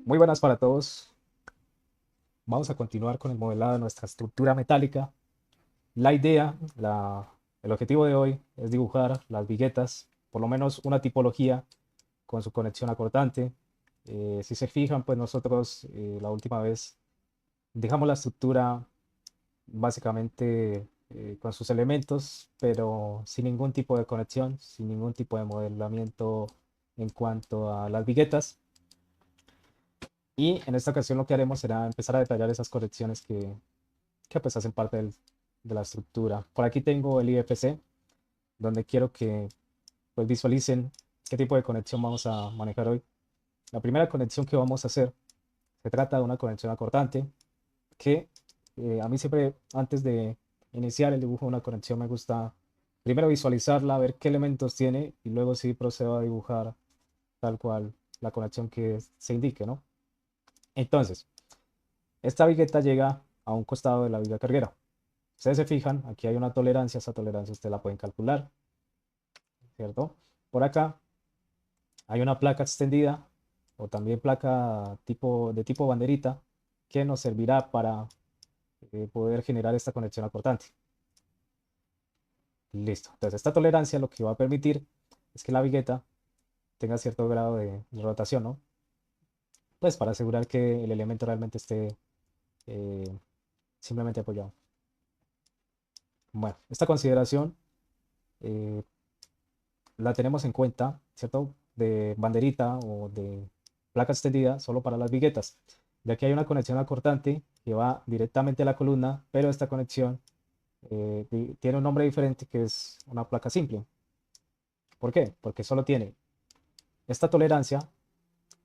Muy buenas para todos. Vamos a continuar con el modelado de nuestra estructura metálica. La idea, el objetivo de hoy es dibujar las viguetas, por lo menos una tipología con su conexión acortante. Si se fijan, pues nosotros la última vez dejamos la estructura básicamente con sus elementos, pero sin ningún tipo de conexión, sin ningún tipo de modelamiento en cuanto a las viguetas. Y en esta ocasión lo que haremos será empezar a detallar esas correcciones que pues hacen parte de la estructura. Por aquí tengo el IFC, donde quiero que pues visualicen qué tipo de conexión vamos a manejar hoy. La primera conexión que vamos a hacer se trata de una conexión acortante, que a mí siempre antes de iniciar el dibujo de una conexión me gusta primero visualizarla, ver qué elementos tiene y luego sí procedo a dibujar tal cual la conexión que se indique, ¿no? Entonces, esta vigueta llega a un costado de la viga carguera. Ustedes se fijan, aquí hay una tolerancia, esa tolerancia ustedes la pueden calcular, ¿cierto? Por acá hay una placa extendida o también placa de tipo banderita que nos servirá para poder generar esta conexión acortante. Listo. Entonces esta tolerancia lo que va a permitir es que la vigueta tenga cierto grado de rotación, ¿no? Pues para asegurar que el elemento realmente esté eh, simplemente apoyado. Bueno, esta consideración eh, la tenemos en cuenta, ¿cierto? De banderita o de placa extendida solo para las viguetas. Ya que hay una conexión acortante que va directamente a la columna, pero esta conexión tiene un nombre diferente que es una placa simple. ¿Por qué? Porque solo tiene esta tolerancia,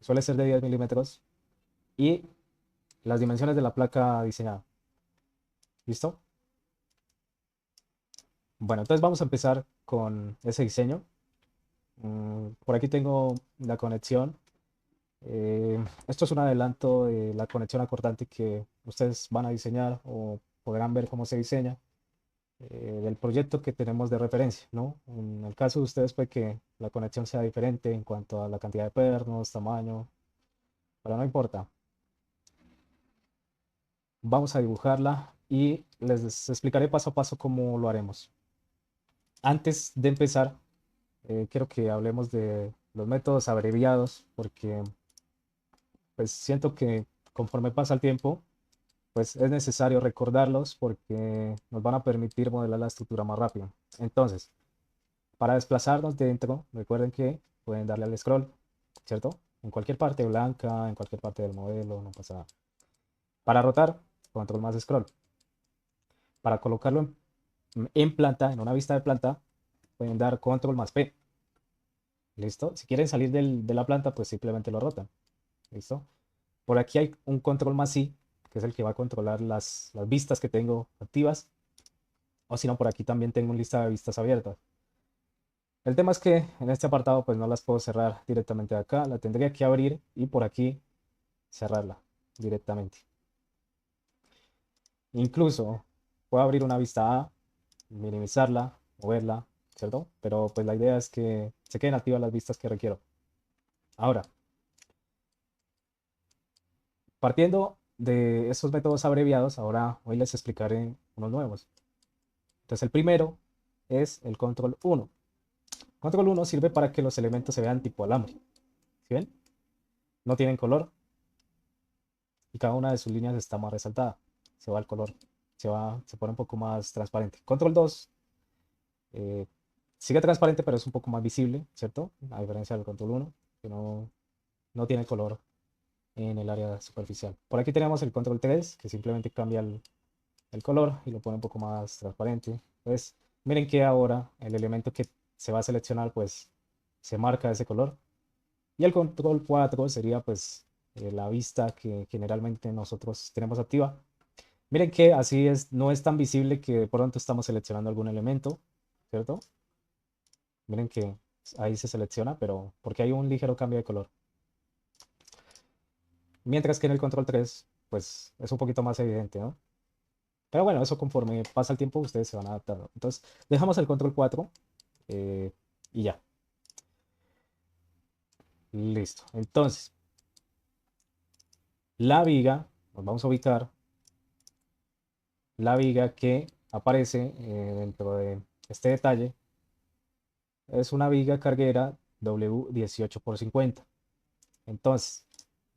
suele ser de 10 milímetros, y las dimensiones de la placa diseñada. ¿Listo? Bueno, entonces vamos a empezar con ese diseño. Por aquí tengo la conexión. Esto es un adelanto de la conexión acortante que ustedes van a diseñar o podrán ver cómo se diseña del proyecto que tenemos de referencia, ¿no? En el caso de ustedes, puede que la conexión sea diferente en cuanto a la cantidad de pernos, tamaño, pero no importa. Vamos a dibujarla y les explicaré paso a paso cómo lo haremos. Antes de empezar, quiero que hablemos de los métodos abreviados porque pues siento que conforme pasa el tiempo, pues es necesario recordarlos porque nos van a permitir modelar la estructura más rápido. Entonces, para desplazarnos dentro, recuerden que pueden darle al scroll, ¿cierto? En cualquier parte blanca, en cualquier parte del modelo, no pasa nada. Para rotar, control más scroll. Para colocarlo en planta, en una vista de planta, pueden dar control más P. ¿Listo? Si quieren salir de la planta, pues simplemente lo rotan. ¿Listo? Por aquí hay un control más I, que es el que va a controlar las vistas que tengo activas. O si no, por aquí también tengo un lista de vistas abiertas. El tema es que en este apartado pues no las puedo cerrar directamente de acá, la tendría que abrir y por aquí cerrarla directamente. Incluso puedo abrir una vista A, minimizarla, moverla, ¿cierto? Pero pues la idea es que se queden activas las vistas que requiero. Ahora, partiendo de estos métodos abreviados, ahora hoy les explicaré unos nuevos. Entonces el primero es el control 1. Control 1 sirve para que los elementos se vean tipo alambre. ¿Sí ven? No tienen color y cada una de sus líneas está más resaltada. Se va el color, se pone un poco más transparente. Control 2 eh, sigue transparente, pero es un poco más visible, ¿cierto? A diferencia del control 1, que no tiene color en el área superficial. Por aquí tenemos el control 3, que simplemente cambia el color y lo pone un poco más transparente. Entonces, miren que ahora el elemento que se va a seleccionar, pues se marca ese color. Y el control 4 sería pues la vista que generalmente nosotros tenemos activa. Miren que así es, no es tan visible que de pronto estamos seleccionando algún elemento, ¿cierto? Miren que ahí se selecciona, pero porque hay un ligero cambio de color. Mientras que en el control 3 pues es un poquito más evidente, ¿no? Pero bueno, eso conforme pasa el tiempo ustedes se van adaptando. Entonces, dejamos el control 4 eh, y ya. Listo. Entonces, La viga, nos vamos a ubicar, la viga que aparece dentro de este detalle es una viga carguera W18 por 50. Entonces,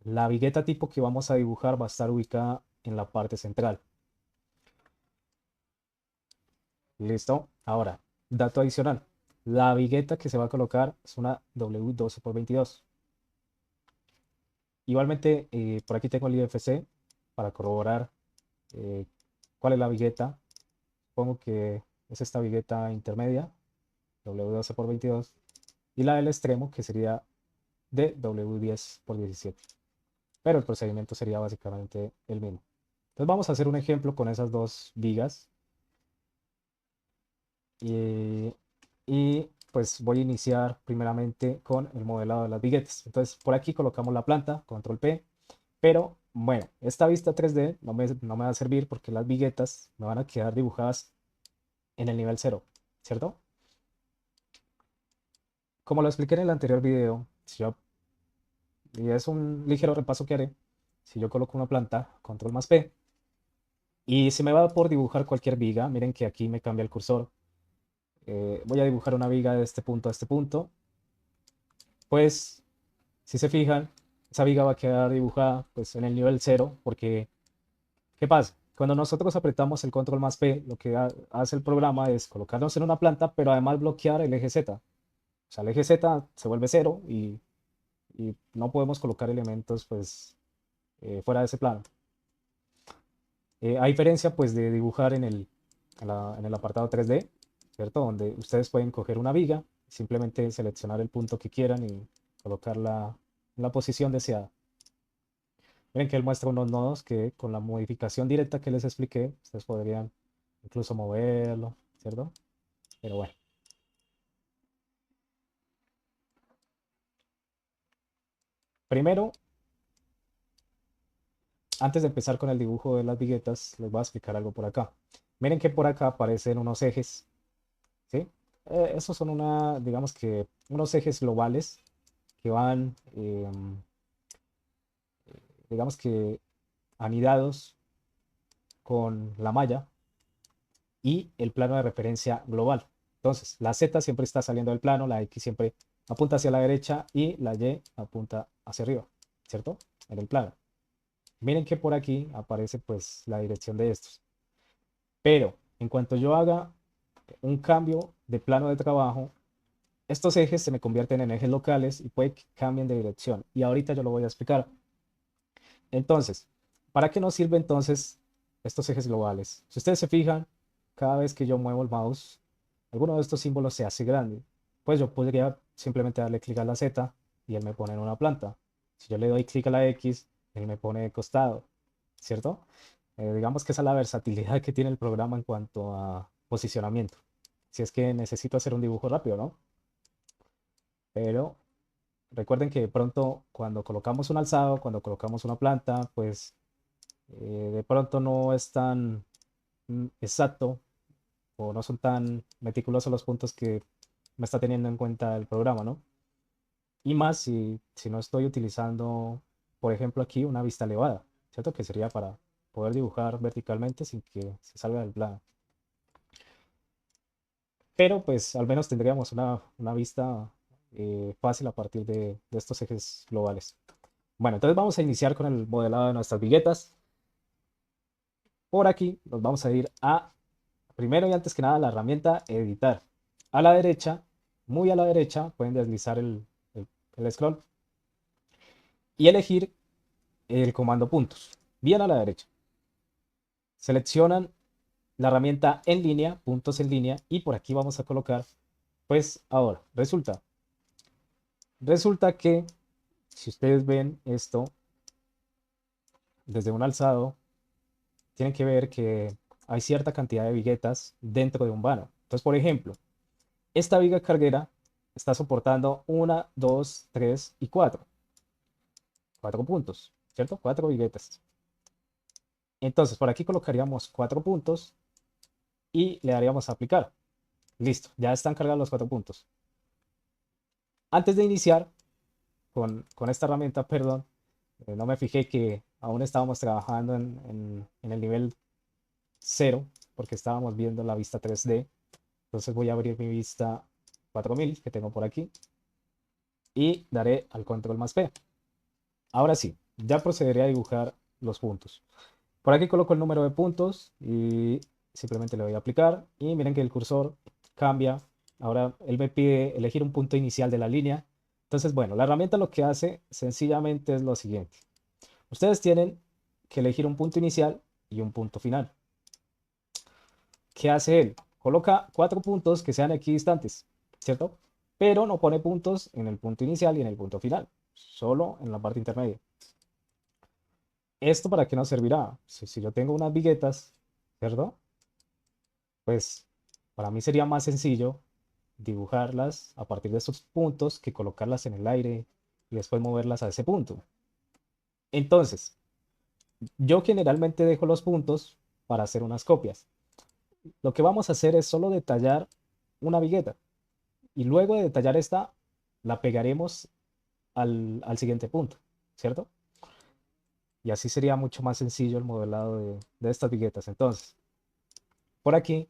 la vigueta tipo que vamos a dibujar va a estar ubicada en la parte central. ¿Listo? Ahora, dato adicional. La vigueta que se va a colocar es una W12 por 22. Igualmente, por aquí tengo el IFC para corroborar eh, cuál es la vigueta. Supongo que es esta vigueta intermedia, W12 por 22. Y la del extremo, que sería de W10 por 17. Pero el procedimiento sería básicamente el mismo. Entonces vamos a hacer un ejemplo con esas dos vigas. Y, y, pues voy a iniciar primeramente con el modelado de las viguetas. Entonces por aquí colocamos la planta, control P. Pero bueno, esta vista 3D no me va a servir porque las viguetas me van a quedar dibujadas en el nivel 0, ¿cierto? Como lo expliqué en el anterior video, y es un ligero repaso que haré, si yo coloco una planta, control más P, y se me va por dibujar cualquier viga, miren que aquí me cambia el cursor. Voy a dibujar una viga de este punto a este punto. Pues, si se fijan, esa viga va a quedar dibujada pues, en el nivel 0, porque, ¿qué pasa? Cuando nosotros apretamos el control más P, lo que hace el programa es colocarnos en una planta, pero además bloquear el eje Z. O sea, el eje Z se vuelve 0 y no podemos colocar elementos pues, fuera de ese plano. A diferencia pues de dibujar en el apartado 3D, ¿cierto? Donde ustedes pueden coger una viga, simplemente seleccionar el punto que quieran y colocarla en la posición deseada. Miren que él muestra unos nodos que con la modificación directa que les expliqué, ustedes podrían incluso moverlo, ¿cierto? Pero bueno. Primero, antes de empezar con el dibujo de las viguetas, les voy a explicar algo por acá. Miren que por acá aparecen unos ejes, ¿sí? Esos son digamos que unos ejes globales que van, digamos que anidados con la malla y el plano de referencia global. Entonces, la Z siempre está saliendo del plano, la X siempre apunta hacia la derecha y la Y apunta hacia arriba, ¿cierto? En el plano. Miren que por aquí aparece pues la dirección de estos. Pero en cuanto yo haga un cambio de plano de trabajo, estos ejes se me convierten en ejes locales y puede que cambien de dirección. Y ahorita yo lo voy a explicar. Entonces, ¿para qué nos sirven entonces estos ejes globales? Si ustedes se fijan, cada vez que yo muevo el mouse, alguno de estos símbolos se hace grande. Pues yo podría simplemente darle clic a la Z y él me pone en una planta. Si yo le doy clic a la X, él me pone de costado, ¿cierto? Digamos que esa es la versatilidad que tiene el programa en cuanto a posicionamiento. Si es que necesito hacer un dibujo rápido, ¿no? Pero recuerden que de pronto cuando colocamos un alzado, cuando colocamos una planta, pues de pronto no es tan exacto o no son tan meticulosos los puntos que me está teniendo en cuenta el programa, ¿no? Y más si no estoy utilizando, por ejemplo, aquí una vista elevada, ¿cierto? Que sería para poder dibujar verticalmente sin que se salga del plano. Pero pues al menos tendríamos una vista fácil a partir de estos ejes globales. Bueno, entonces vamos a iniciar con el modelado de nuestras viguetas. Por aquí nos vamos a ir a, primero y antes que nada, la herramienta editar. A la derecha, muy a la derecha, pueden deslizar el scroll y elegir el comando puntos. Bien a la derecha. Seleccionan la herramienta en línea, puntos en línea, y por aquí vamos a colocar, pues ahora, resulta que si ustedes ven esto desde un alzado, tienen que ver que hay cierta cantidad de viguetas dentro de un vano. Entonces, por ejemplo, esta viga carguera está soportando una, 2, 3 y 4. 4 puntos, ¿cierto? 4 viguetas. Entonces, por aquí colocaríamos 4 puntos y le daríamos a aplicar. Listo, ya están cargados los 4 puntos. Antes de iniciar con esta herramienta, perdón, no me fijé que aún estábamos trabajando en el nivel cero, porque estábamos viendo la vista 3D. Entonces voy a abrir mi vista 4000 que tengo por aquí y daré al control más P. Ahora sí, ya procederé a dibujar los puntos. Por aquí coloco el número de puntos y simplemente le voy a aplicar. Y miren que el cursor cambia. Ahora él me pide elegir un punto inicial de la línea. Entonces, bueno, la herramienta lo que hace sencillamente es lo siguiente. Ustedes tienen que elegir un punto inicial y un punto final. ¿Qué hace él? Coloca 4 puntos que sean equidistantes, ¿cierto? Pero no pone puntos en el punto inicial y en el punto final, solo en la parte intermedia. ¿Esto para qué nos servirá? Si yo tengo unas viguetas, ¿cierto? Pues para mí sería más sencillo dibujarlas a partir de estos puntos que colocarlas en el aire y después moverlas a ese punto. Entonces, yo generalmente dejo los puntos para hacer unas copias. Lo que vamos a hacer es solo detallar una vigueta y luego de detallar esta, la pegaremos al siguiente punto, ¿cierto? Y así sería mucho más sencillo el modelado de estas viguetas. Entonces, por aquí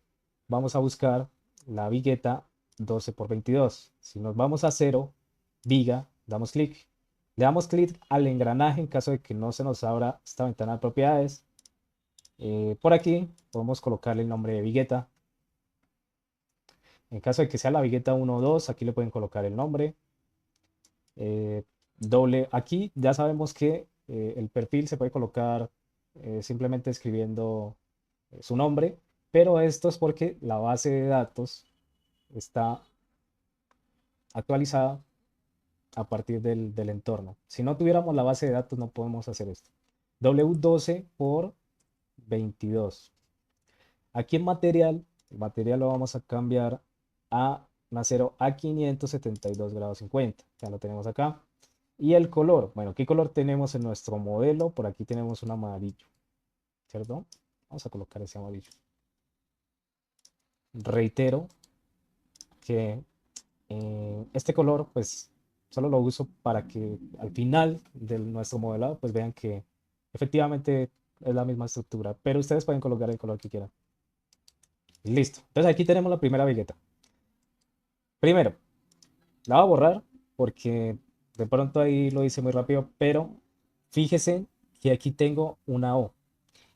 vamos a buscar la vigueta 12 por 22. Si nos vamos a 0, viga, damos clic. Le damos clic al engranaje en caso de que no se nos abra esta ventana de propiedades. Por aquí podemos colocarle el nombre de vigueta. En caso de que sea la vigueta 1 o 2, aquí le pueden colocar el nombre. Doble, aquí ya sabemos que el perfil se puede colocar simplemente escribiendo su nombre, pero esto es porque la base de datos está actualizada a partir del entorno. Si no tuviéramos la base de datos no podemos hacer esto. W12 por 22. Aquí en material, el material lo vamos a cambiar a acero a 572 grados 50. Ya lo tenemos acá. Y el color, bueno, ¿qué color tenemos en nuestro modelo? Por aquí tenemos un amarillo, ¿cierto? Vamos a colocar ese amarillo. Reitero que este color, pues, solo lo uso para que al final de nuestro modelado, pues vean que efectivamente es la misma estructura, pero ustedes pueden colocar el color que quieran. Listo. Entonces aquí tenemos la primera vigueta. Primero, la voy a borrar porque de pronto ahí lo hice muy rápido, pero fíjese que aquí tengo una O.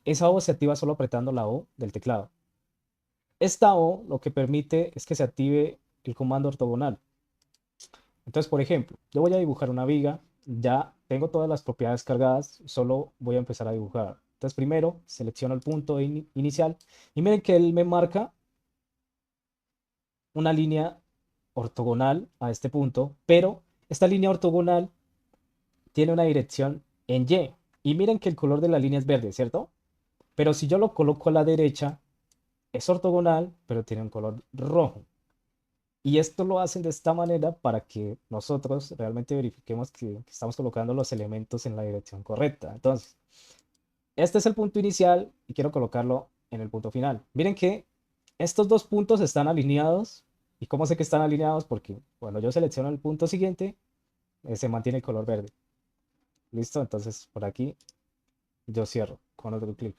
Esa O se activa solo apretando la O del teclado. Esta O lo que permite es que se active el comando ortogonal. Entonces, por ejemplo, yo voy a dibujar una viga, ya tengo todas las propiedades cargadas, solo voy a empezar a dibujar. Entonces, primero selecciono el punto inicial y miren que él me marca una línea ortogonal a este punto, pero esta línea ortogonal tiene una dirección en Y. Y miren que el color de la línea es verde, ¿cierto? Pero si yo lo coloco a la derecha, es ortogonal, pero tiene un color rojo. Y esto lo hacen de esta manera para que nosotros realmente verifiquemos que estamos colocando los elementos en la dirección correcta. Entonces, este es el punto inicial y quiero colocarlo en el punto final. Miren que estos dos puntos están alineados. ¿Y cómo sé que están alineados? Porque cuando yo selecciono el punto siguiente, se mantiene el color verde. ¿Listo? Entonces, por aquí yo cierro con otro clic.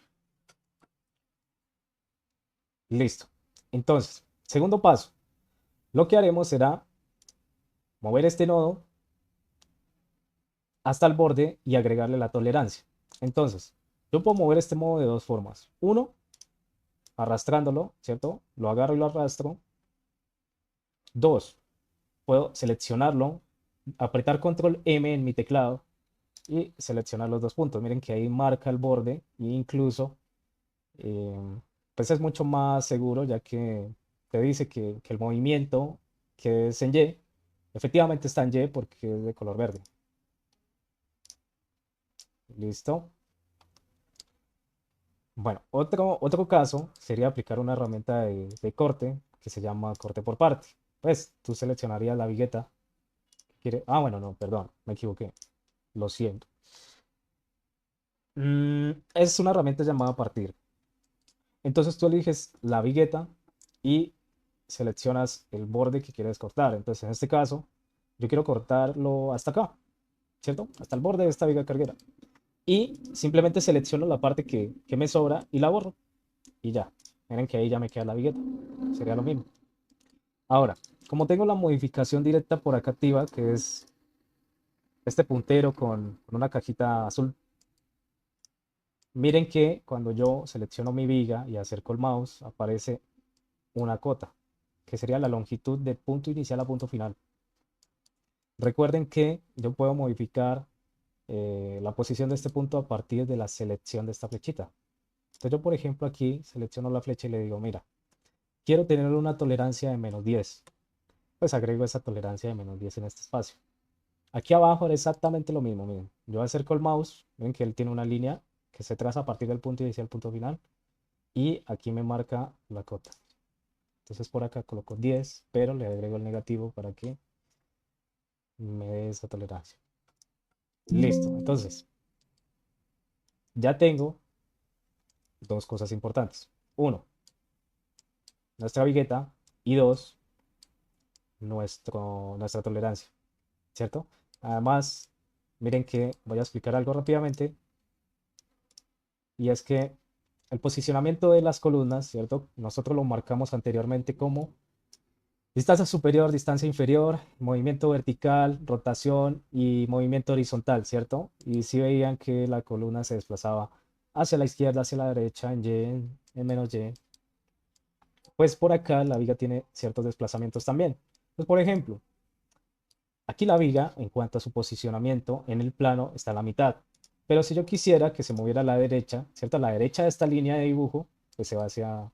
Listo. Entonces, segundo paso. Lo que haremos será mover este nodo hasta el borde y agregarle la tolerancia. Entonces, yo puedo mover este modo de dos formas. Uno, arrastrándolo, ¿cierto? Lo agarro y lo arrastro. Dos, puedo seleccionarlo, apretar control M en mi teclado y seleccionar los dos puntos. Miren que ahí marca el borde e incluso pues es mucho más seguro ya que te dice que el movimiento que es en Y efectivamente está en Y porque es de color verde. Listo. Bueno, otro caso sería aplicar una herramienta de corte que se llama corte por parte. Pues tú seleccionarías la vigueta que quiere. Ah, bueno, no, perdón, me equivoqué. Lo siento. Es una herramienta llamada partir. Entonces tú eliges la vigueta y seleccionas el borde que quieres cortar. Entonces en este caso, yo quiero cortarlo hasta acá, ¿cierto? Hasta el borde de esta viga carguera. y simplemente selecciono la parte que me sobra y la borro y ya. Miren que ahí ya me queda la vigueta. Sería lo mismo. Ahora, como tengo la modificación directa por acá activa, que es este puntero con una cajita azul, miren que cuando yo selecciono mi viga y acerco el mouse, aparece una cota, que sería la longitud de punto inicial a punto final. Recuerden que yo puedo modificar la posición de este punto a partir de la selección de esta flechita. Entonces yo, por ejemplo, aquí selecciono la flecha y le digo, mira, quiero tener una tolerancia de -10. Pues agrego esa tolerancia de -10 en este espacio. Aquí abajo era exactamente lo mismo, miren. Yo acerco el mouse, ven que él tiene una línea que se traza a partir del punto inicial al punto final. Y aquí me marca la cota. Entonces por acá coloco 10, pero le agrego el negativo para que me dé esa tolerancia. Listo, entonces ya tengo dos cosas importantes. Uno, nuestra vigueta y dos, nuestra tolerancia, ¿cierto? Además, miren que voy a explicar algo rápidamente y es que el posicionamiento de las columnas, ¿cierto? Nosotros lo marcamos anteriormente como distancia superior, distancia inferior, movimiento vertical, rotación y movimiento horizontal, ¿cierto? Y si veían que la columna se desplazaba hacia la izquierda, hacia la derecha, en Y, en menos Y, pues por acá la viga tiene ciertos desplazamientos también. Pues por ejemplo, aquí la viga, en cuanto a su posicionamiento en el plano, está a la mitad. Pero si yo quisiera que se moviera a la derecha, ¿cierto? A la derecha de esta línea de dibujo, pues se va hacia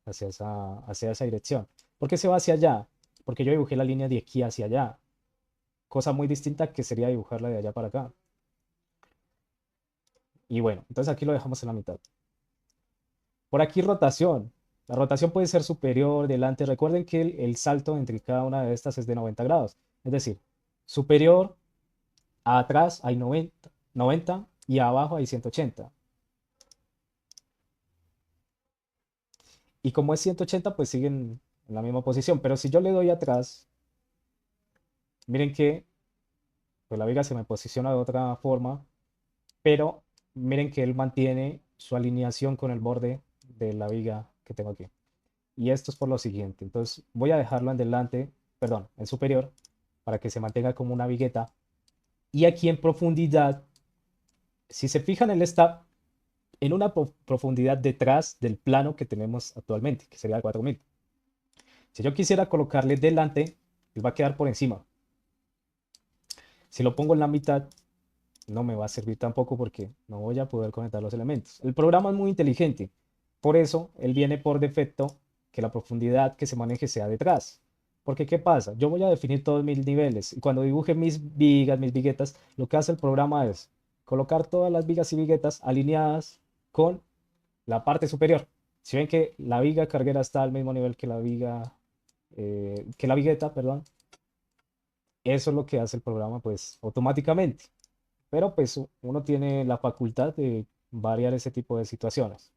esa dirección. ¿Por qué se va hacia allá? Porque yo dibujé la línea de aquí hacia allá. Cosa muy distinta que sería dibujarla de allá para acá. Y bueno, entonces aquí lo dejamos en la mitad. Por aquí rotación. La rotación puede ser superior, delante. Recuerden que el salto entre cada una de estas es de 90 grados. Es decir, superior a atrás hay 90 y abajo hay 180. Y como es 180, pues siguen en la misma posición. Pero si yo le doy atrás, miren que pues la viga se me posiciona de otra forma, pero miren que él mantiene su alineación con el borde de la viga que tengo aquí. Y esto es por lo siguiente. Entonces voy a dejarlo en delante, perdón, en superior, para que se mantenga como una vigueta. Y aquí en profundidad, si se fijan, él está en una profundidad detrás del plano que tenemos actualmente, que sería de 4000. Si yo quisiera colocarle delante, él va a quedar por encima. Si lo pongo en la mitad, no me va a servir tampoco porque no voy a poder conectar los elementos. El programa es muy inteligente, por eso él viene por defecto que la profundidad que se maneje sea detrás. Porque ¿qué pasa? Yo voy a definir todos mis niveles y cuando dibuje mis vigas, mis viguetas, lo que hace el programa es colocar todas las vigas y viguetas alineadas con la parte superior. Si ven que la viga carguera está al mismo nivel que la viga, que la vigueta, perdón, eso es lo que hace el programa pues automáticamente. Pero pues uno tiene la facultad de variar ese tipo de situaciones.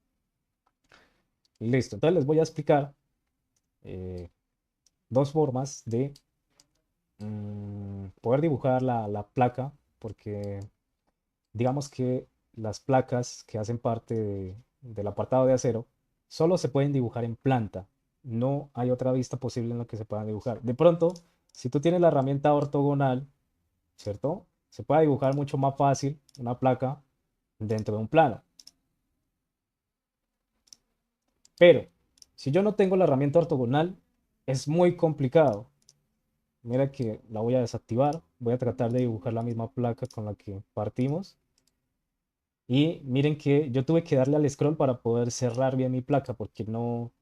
Y listo, entonces les voy a explicar dos formas de poder dibujar la placa, porque digamos que las placas que hacen parte del apartado de acero solo se pueden dibujar en planta. No hay otra vista posible en la que se puedan dibujar. De pronto, si tú tienes la herramienta ortogonal, ¿cierto? Se puede dibujar mucho más fácil una placa dentro de un plano. Pero si yo no tengo la herramienta ortogonal, es muy complicado. Mira que la voy a desactivar. Voy a tratar de dibujar la misma placa con la que partimos. Y miren que yo tuve que darle al scroll para poder cerrar bien mi placa porque no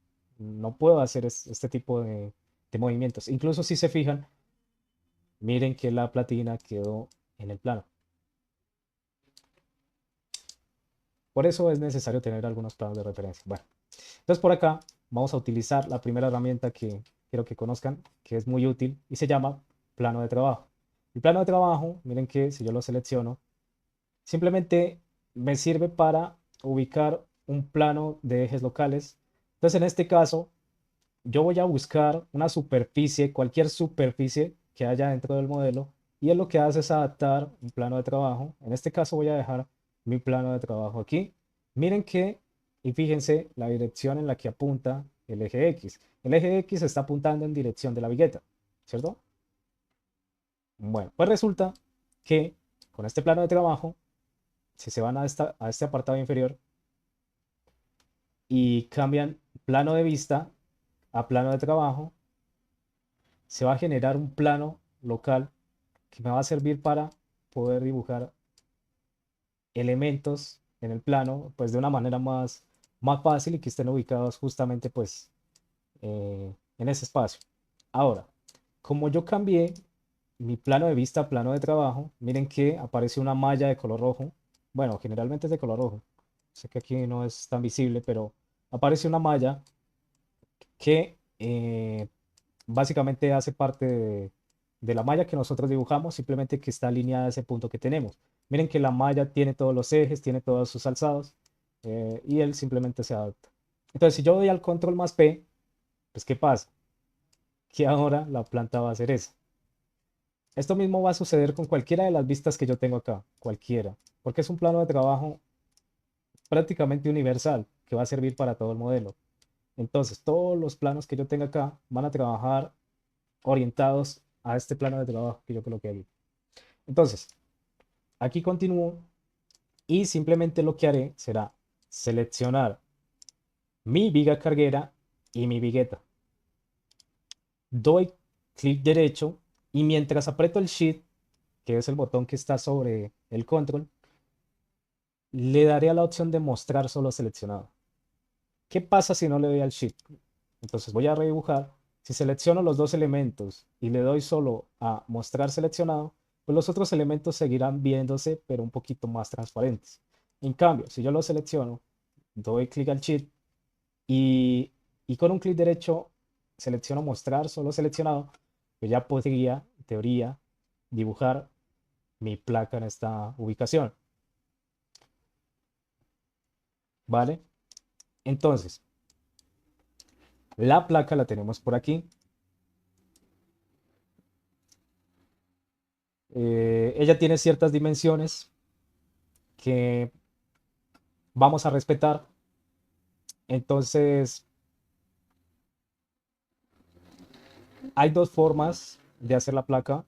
puedo hacer este tipo de movimientos. Incluso si se fijan, miren que la platina quedó en el plano. Por eso es necesario tener algunos planos de referencia. Bueno, entonces por acá vamos a utilizar la primera herramienta que quiero que conozcan, que es muy útil y se llama plano de trabajo. El plano de trabajo, miren que si yo lo selecciono, simplemente me sirve para ubicar un plano de ejes locales. Entonces en este caso, yo voy a buscar una superficie, cualquier superficie que haya dentro del modelo, y él lo que hace es adaptar un plano de trabajo. En este caso voy a dejar mi plano de trabajo aquí. Miren que, y fíjense la dirección en la que apunta el eje X. El eje X está apuntando en dirección de la vigueta, ¿cierto? Bueno, pues resulta que con este plano de trabajo, si se van a este apartado inferior y cambian plano de vista a plano de trabajo, se va a generar un plano local que me va a servir para poder dibujar elementos en el plano, pues de una manera más fácil y que estén ubicados justamente pues en ese espacio. Ahora, como yo cambié mi plano de vista a plano de trabajo, miren que aparece una malla de color rojo. Bueno, generalmente es de color rojo. Sé que aquí no es tan visible, pero aparece una malla que básicamente hace parte de la malla que nosotros dibujamos, simplemente que está alineada a ese punto que tenemos. Miren que la malla tiene todos los ejes, tiene todos sus alzados y él simplemente se adapta. Entonces, si yo doy al control más P, pues ¿qué pasa? Que ahora la planta va a ser esa. Esto mismo va a suceder con cualquiera de las vistas que yo tengo acá, cualquiera, porque es un plano de trabajo prácticamente universal que va a servir para todo el modelo. Entonces, todos los planos que yo tenga acá van a trabajar orientados a este plano de trabajo que yo coloqué aquí. Entonces, aquí continúo y simplemente lo que haré será seleccionar mi viga carguera y mi vigueta. Doy clic derecho y mientras aprieto el Shift, que es el botón que está sobre el control, le daré a la opción de mostrar solo seleccionado. ¿Qué pasa si no le doy al Shift? Entonces voy a redibujar. Si selecciono los dos elementos y le doy solo a mostrar seleccionado, pues los otros elementos seguirán viéndose, pero un poquito más transparentes. En cambio, si yo lo selecciono, doy clic al Shift y, y con un clic derecho selecciono mostrar solo seleccionado, pues ya podría, en teoría, dibujar mi placa en esta ubicación. ¿Vale? Entonces, la placa la tenemos por aquí. Ella tiene ciertas dimensiones que vamos a respetar. Entonces, hay dos formas de hacer la placa.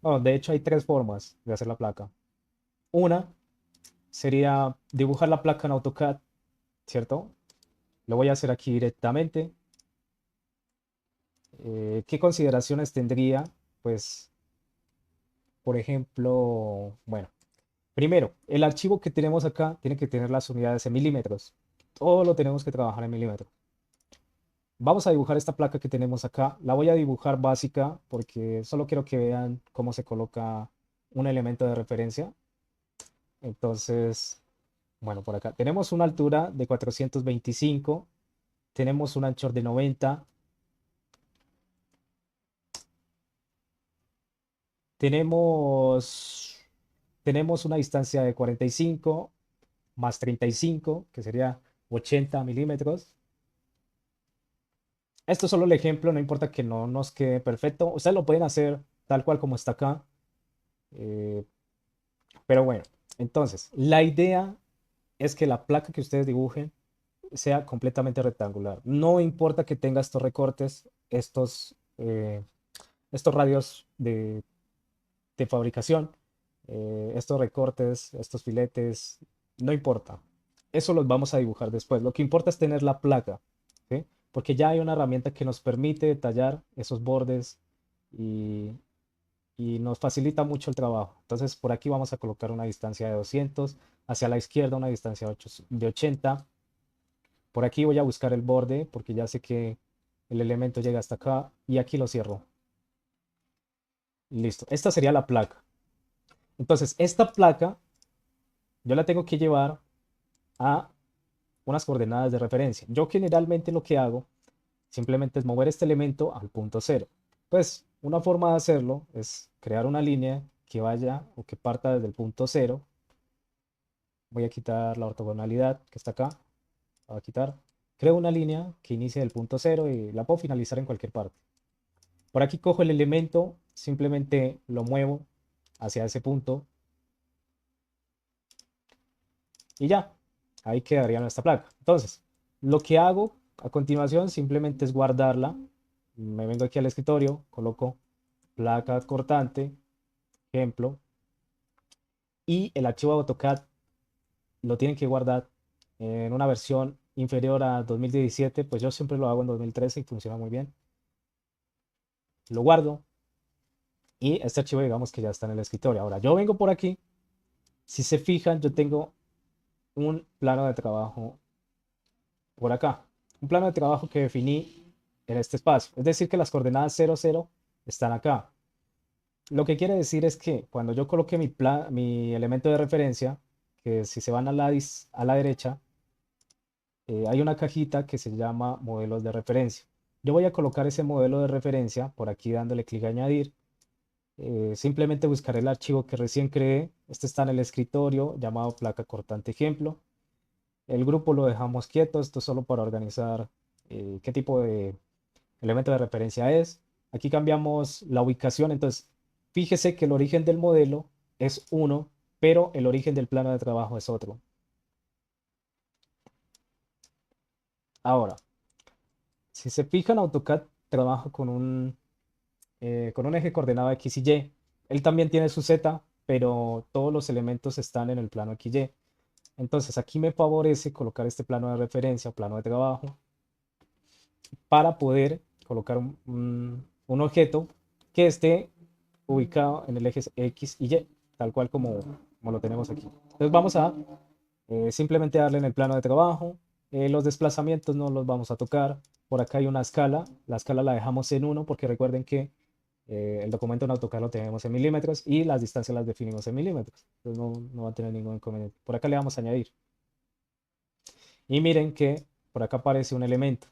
Bueno, de hecho, hay tres formas de hacer la placa. Una sería dibujar la placa en AutoCAD, ¿cierto? Lo voy a hacer aquí directamente. ¿Qué consideraciones tendría? Pues, por ejemplo, bueno, primero, el archivo que tenemos acá tiene que tener las unidades en milímetros. Todo lo tenemos que trabajar en milímetros. Vamos a dibujar esta placa que tenemos acá. La voy a dibujar básica porque solo quiero que vean cómo se coloca un elemento de referencia. Entonces, bueno, por acá tenemos una altura de 425, tenemos un anchor de 90, tenemos, tenemos una distancia de 45 más 35, que sería 80 milímetros. Esto es solo el ejemplo, no importa que no nos quede perfecto. Ustedes lo pueden hacer tal cual como está acá. eh, pero bueno, entonces, la idea es que la placa que ustedes dibujen sea completamente rectangular. No importa que tenga estos recortes, estos radios de fabricación, estos recortes, estos filetes, no importa. Eso los vamos a dibujar después. Lo que importa es tener la placa, ¿sí? Porque ya hay una herramienta que nos permite detallar esos bordes y, y nos facilita mucho el trabajo. Entonces, por aquí vamos a colocar una distancia de 200, hacia la izquierda una distancia de 80. Por aquí voy a buscar el borde porque ya sé que el elemento llega hasta acá y aquí lo cierro. Listo. Esta sería la placa. Entonces, esta placa yo la tengo que llevar a unas coordenadas de referencia. Yo generalmente lo que hago simplemente es mover este elemento al punto cero. Pues una forma de hacerlo es crear una línea que vaya o que parta desde el punto cero. Voy a quitar la ortogonalidad que está acá. La voy a quitar. Creo una línea que inicie del punto cero y la puedo finalizar en cualquier parte. Por aquí cojo el elemento, simplemente lo muevo hacia ese punto y ya, ahí quedaría nuestra placa. Entonces, lo que hago a continuación simplemente es guardarla. Me vengo aquí al escritorio, coloco placa cortante, ejemplo, y el archivo AutoCAD lo tienen que guardar en una versión inferior a 2017, pues yo siempre lo hago en 2013 y funciona muy bien. Lo guardo y este archivo digamos que ya está en el escritorio. Ahora yo vengo por aquí, si se fijan yo tengo un plano de trabajo por acá, un plano de trabajo que definí en este espacio, es decir que las coordenadas 0, 0 están acá. Lo que quiere decir es que cuando yo coloque mi elemento de referencia, que si se van a la derecha, hay una cajita que se llama modelos de referencia. Yo voy a colocar ese modelo de referencia por aquí dándole clic a añadir. Simplemente buscaré el archivo que recién creé. Este está en el escritorio llamado placa cortante ejemplo. El grupo lo dejamos quieto. Esto es solo para organizar qué tipo de elemento de referencia es. Aquí cambiamos la ubicación. Entonces, fíjese que el origen del modelo es uno, pero el origen del plano de trabajo es otro. Ahora, si se fijan, AutoCAD trabaja con un eje coordenado X y Y. Él también tiene su Z, pero todos los elementos están en el plano XY. Entonces aquí me favorece colocar este plano de referencia, plano de trabajo, para poder colocar un objeto que esté ubicado en el eje X y Y, tal cual como lo tenemos aquí. Entonces vamos a simplemente darle en el plano de trabajo. Los desplazamientos no los vamos a tocar. Por acá hay una escala. La escala la dejamos en 1 porque recuerden que el documento en AutoCAD lo tenemos en milímetros y las distancias las definimos en milímetros. Entonces no va a tener ningún inconveniente. Por acá le vamos a añadir. Y miren que por acá aparece un elemento.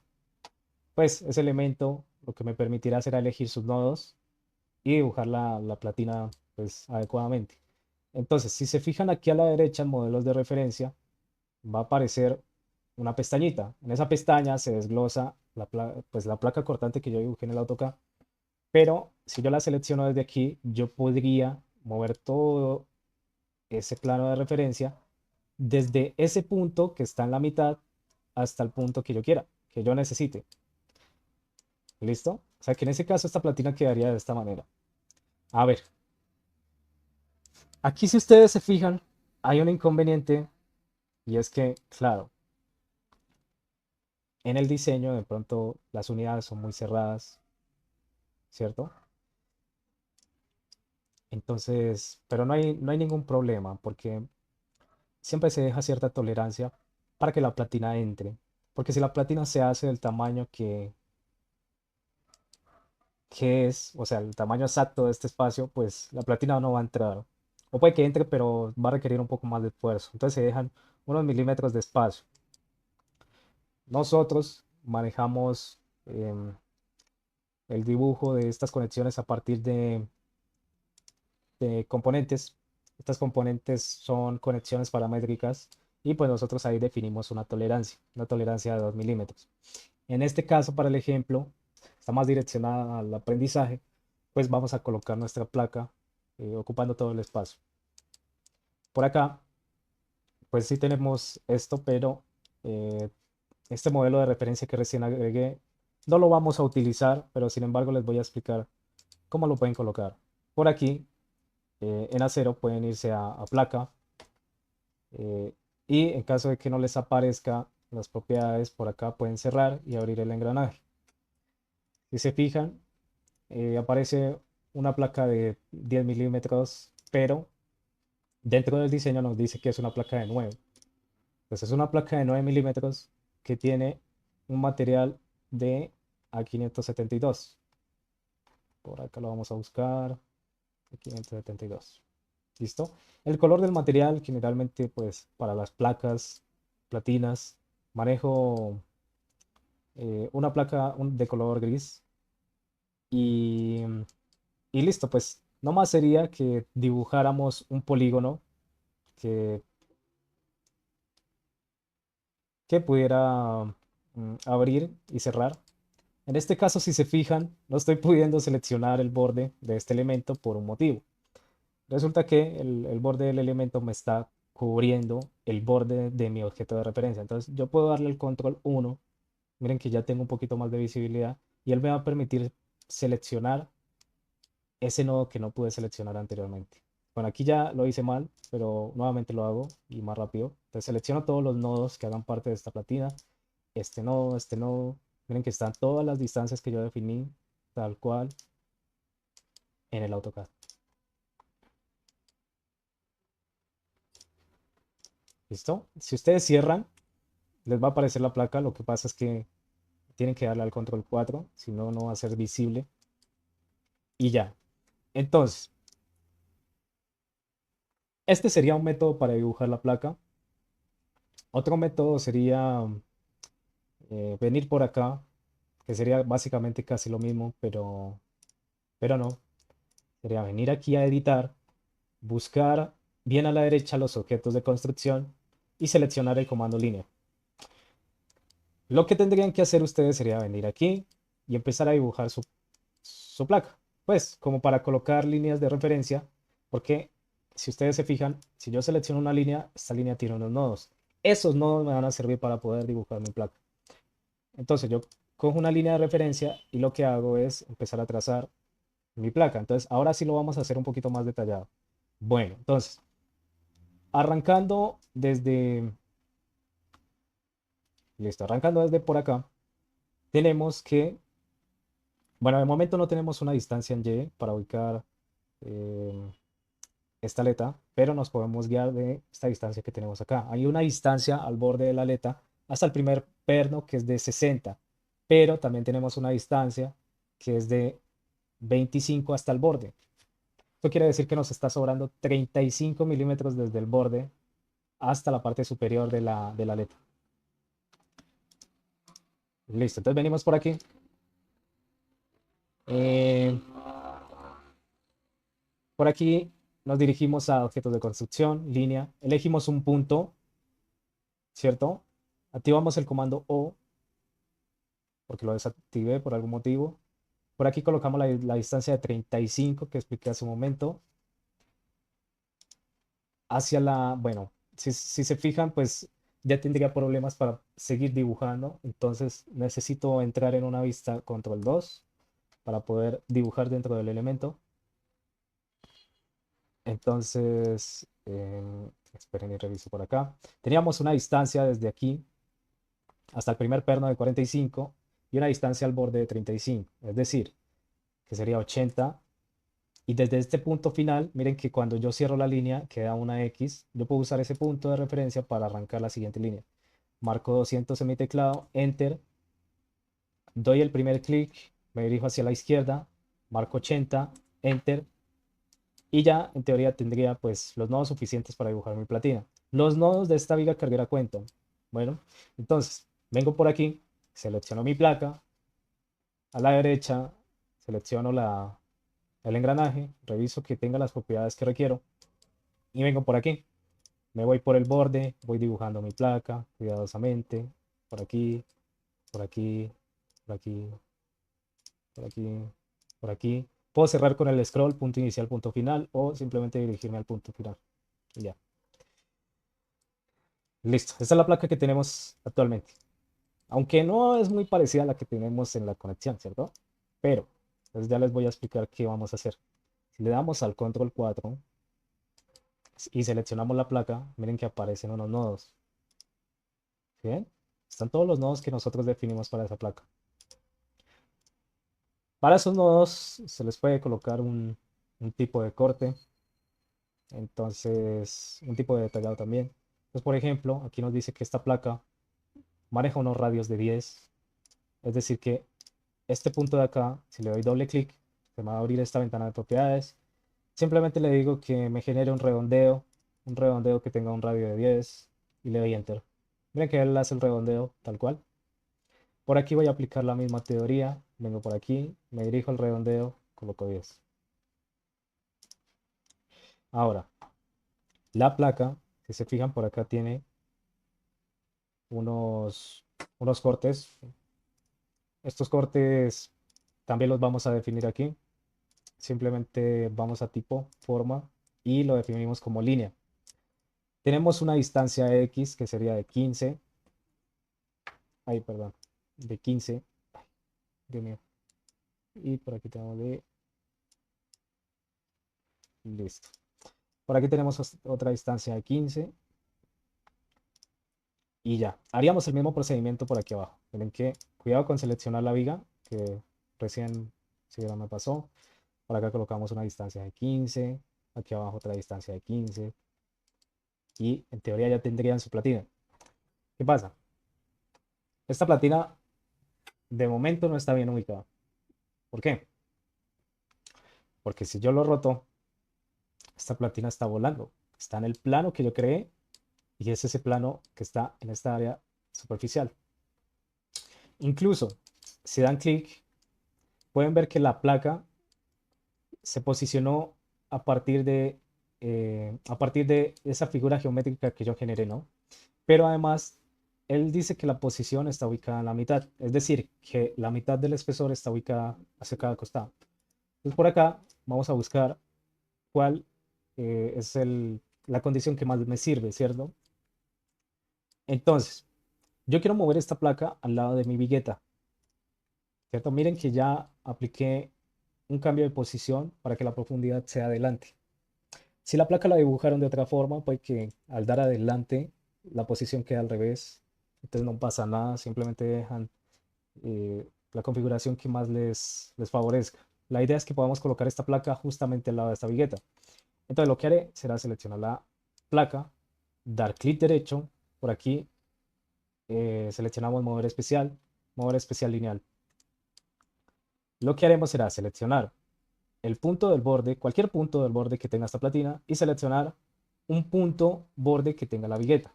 Pues ese elemento lo que me permitirá será elegir sus nodos y dibujar la platina pues adecuadamente. Entonces, si se fijan aquí a la derecha en modelos de referencia, va a aparecer una pestañita. En esa pestaña se desglosa pues la placa cortante que yo dibujé en el AutoCAD. Pero si yo la selecciono desde aquí, yo podría mover todo ese plano de referencia desde ese punto que está en la mitad hasta el punto que yo quiera, que yo necesite. ¿Listo? O sea que en ese caso esta platina quedaría de esta manera. A ver, aquí si ustedes se fijan, hay un inconveniente y es que, claro, en el diseño de pronto las unidades son muy cerradas, ¿cierto? Entonces, pero no hay ningún problema porque siempre se deja cierta tolerancia para que la platina entre. Porque si la platina se hace del tamaño que es, o sea, el tamaño exacto de este espacio, pues la platina no va a entrar. O puede que entre, pero va a requerir un poco más de esfuerzo. Entonces se dejan unos milímetros de espacio. Nosotros manejamos el dibujo de estas conexiones a partir de componentes. Estas componentes son conexiones paramétricas y pues nosotros ahí definimos una tolerancia de 2 milímetros. En este caso, para el ejemplo, está más direccionada al aprendizaje, pues vamos a colocar nuestra placa ocupando todo el espacio. Por acá, pues sí tenemos esto, pero eh, este modelo de referencia que recién agregué no lo vamos a utilizar, pero sin embargo les voy a explicar cómo lo pueden colocar. Por aquí, en acero, pueden irse a placa eh, y en caso de que no les aparezca las propiedades, por acá pueden cerrar y abrir el engranaje. Si se fijan, aparece una placa de 10 milímetros, pero dentro del diseño nos dice que es una placa de 9. Entonces es una placa de 9 milímetros que tiene un material de A572. Por acá lo vamos a buscar. A572. ¿Listo? El color del material, generalmente, pues para las placas platinas, manejo una placa de color gris y Y listo, pues no más sería que dibujáramos un polígono que, que pudiera abrir y cerrar. En este caso, si se fijan, no estoy pudiendo seleccionar el borde de este elemento por un motivo. Resulta que el borde del elemento me está cubriendo el borde de mi objeto de referencia. Entonces yo puedo darle el control 1, miren que ya tengo un poquito más de visibilidad y él me va a permitir seleccionar ese nodo que no pude seleccionar anteriormente. Bueno, aquí ya lo hice mal, pero nuevamente lo hago y más rápido. Entonces selecciono todos los nodos que hagan parte de esta platina. Este nodo. Miren que están todas las distancias que yo definí tal cual en el AutoCAD. ¿Listo? Si ustedes cierran, les va a aparecer la placa. Lo que pasa es que tienen que darle al control 4, si no, no va a ser visible. Y ya. Entonces, este sería un método para dibujar la placa. Otro método sería venir por acá, que sería básicamente casi lo mismo, pero no. Sería venir aquí a editar, buscar bien a la derecha los objetos de construcción y seleccionar el comando línea. Lo que tendrían que hacer ustedes sería venir aquí y empezar a dibujar su placa. Pues como para colocar líneas de referencia, porque si ustedes se fijan, si yo selecciono una línea, esta línea tiene unos nodos. Esos nodos me van a servir para poder dibujar mi placa. Entonces yo cojo una línea de referencia y lo que hago es empezar a trazar mi placa. Entonces ahora sí lo vamos a hacer un poquito más detallado. Bueno, entonces, arrancando desde, listo, arrancando desde por acá, tenemos que, bueno, de momento no tenemos una distancia en Y para ubicar eh, esta aleta, pero nos podemos guiar de esta distancia que tenemos acá. Hay una distancia al borde de la aleta hasta el primer perno que es de 60, pero también tenemos una distancia que es de 25 hasta el borde. Esto quiere decir que nos está sobrando 35 milímetros desde el borde hasta la parte superior de la aleta. Listo, entonces venimos por aquí. Eh, por aquí nos dirigimos a objetos de construcción, línea. Elegimos un punto, ¿cierto? Activamos el comando O, porque lo desactivé por algún motivo. Por aquí colocamos la distancia de 35 que expliqué hace un momento. Hacia la, bueno, si se fijan, pues ya tendría problemas para seguir dibujando. Entonces necesito entrar en una vista control 2 para poder dibujar dentro del elemento. Entonces, esperen y reviso por acá. Teníamos una distancia desde aquí hasta el primer perno de 45 y una distancia al borde de 35, es decir, que sería 80. Y desde este punto final, miren que cuando yo cierro la línea queda una X. Yo puedo usar ese punto de referencia para arrancar la siguiente línea. Marco 200 en mi teclado, Enter, doy el primer clic, me dirijo hacia la izquierda, marco 80, Enter, y ya en teoría tendría pues los nodos suficientes para dibujar mi platina. Los nodos de esta viga carguera cuentan. Bueno, entonces vengo por aquí, selecciono mi placa, a la derecha selecciono el engranaje, reviso que tenga las propiedades que requiero y vengo por aquí. Me voy por el borde, voy dibujando mi placa cuidadosamente, por aquí, por aquí, por aquí, por aquí, por aquí. Puedo cerrar con el scroll, punto inicial, punto final, o simplemente dirigirme al punto final. Y ya. Listo. Esta es la placa que tenemos actualmente. Aunque no es muy parecida a la que tenemos en la conexión, ¿cierto? Pero, pues ya les voy a explicar qué vamos a hacer. Si le damos al control 4 y seleccionamos la placa, miren que aparecen unos nodos. ¿Sí ven? Están todos los nodos que nosotros definimos para esa placa. Para esos nodos se les puede colocar un tipo de corte, entonces un tipo de detallado también. Entonces, por ejemplo, aquí nos dice que esta placa maneja unos radios de 10, es decir que este punto de acá, si le doy doble clic, se me va a abrir esta ventana de propiedades. Simplemente le digo que me genere un redondeo que tenga un radio de 10 y le doy enter. Miren que él hace el redondeo tal cual. Por aquí voy a aplicar la misma teoría. Vengo por aquí, me dirijo al redondeo, coloco 10. Ahora, la placa, si se fijan por acá tiene unos cortes. Estos cortes también los vamos a definir aquí. Simplemente vamos a tipo, forma y lo definimos como línea. Tenemos una distancia X que sería de 15. Ay, perdón. De 15. Ay, Dios mío. Y por aquí tenemos de... Listo. Por aquí tenemos otra distancia de 15. Y ya. Haríamos el mismo procedimiento por aquí abajo. Miren que cuidado con seleccionar la viga, que recién si no me pasó. Por acá colocamos una distancia de 15. Aquí abajo otra distancia de 15. Y en teoría ya tendrían su platina. ¿Qué pasa? Esta platina de momento no está bien ubicada. ¿Por qué? Porque si yo lo roto, esta platina está volando. Está en el plano que yo creé y es ese plano que está en esta área superficial. Incluso, si dan clic, pueden ver que la placa se posicionó a partir de esa figura geométrica que yo generé, ¿no? Pero además, él dice que la posición está ubicada en la mitad, es decir, que la mitad del espesor está ubicada hacia cada costado. Entonces, por acá vamos a buscar cuál es la condición que más me sirve, ¿cierto? Entonces, yo quiero mover esta placa al lado de mi vigueta, ¿cierto? Miren que ya apliqué un cambio de posición para que la profundidad sea adelante. Si la placa la dibujaron de otra forma, pues que al dar adelante la posición queda al revés. Entonces no pasa nada, simplemente dejan la configuración que más les favorezca. La idea es que podamos colocar esta placa justamente al lado de esta vigueta. Entonces lo que haré será seleccionar la placa, dar clic derecho, por aquí seleccionamos mover especial lineal. Lo que haremos será seleccionar el punto del borde, cualquier punto del borde que tenga esta platina y seleccionar un punto borde que tenga la vigueta.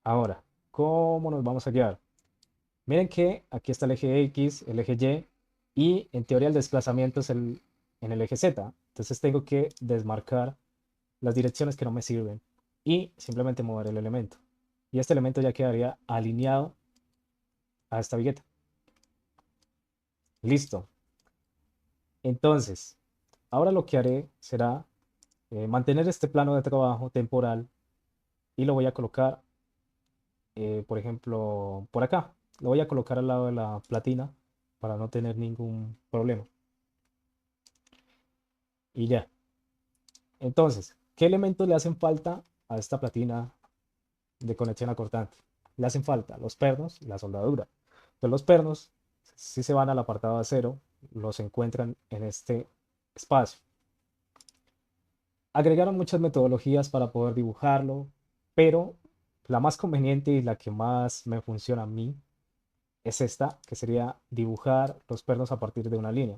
Ahora, ¿cómo nos vamos a guiar? Miren que aquí está el eje X, el eje Y y en teoría el desplazamiento es en el eje Z. Entonces tengo que desmarcar las direcciones que no me sirven y simplemente mover el elemento. Y este elemento ya quedaría alineado a esta vigueta. Listo. Entonces, ahora lo que haré será mantener este plano de trabajo temporal y lo voy a colocar, por ejemplo, por acá. Lo voy a colocar al lado de la platina para no tener ningún problema. Y ya. Entonces, ¿qué elementos le hacen falta a esta platina de conexión acortante? Le hacen falta los pernos y la soldadura. Pues los pernos, si se van al apartado de acero, los encuentran en este espacio. Agregaron muchas metodologías para poder dibujarlo, pero la más conveniente y la que más me funciona a mí es esta, que sería dibujar los pernos a partir de una línea.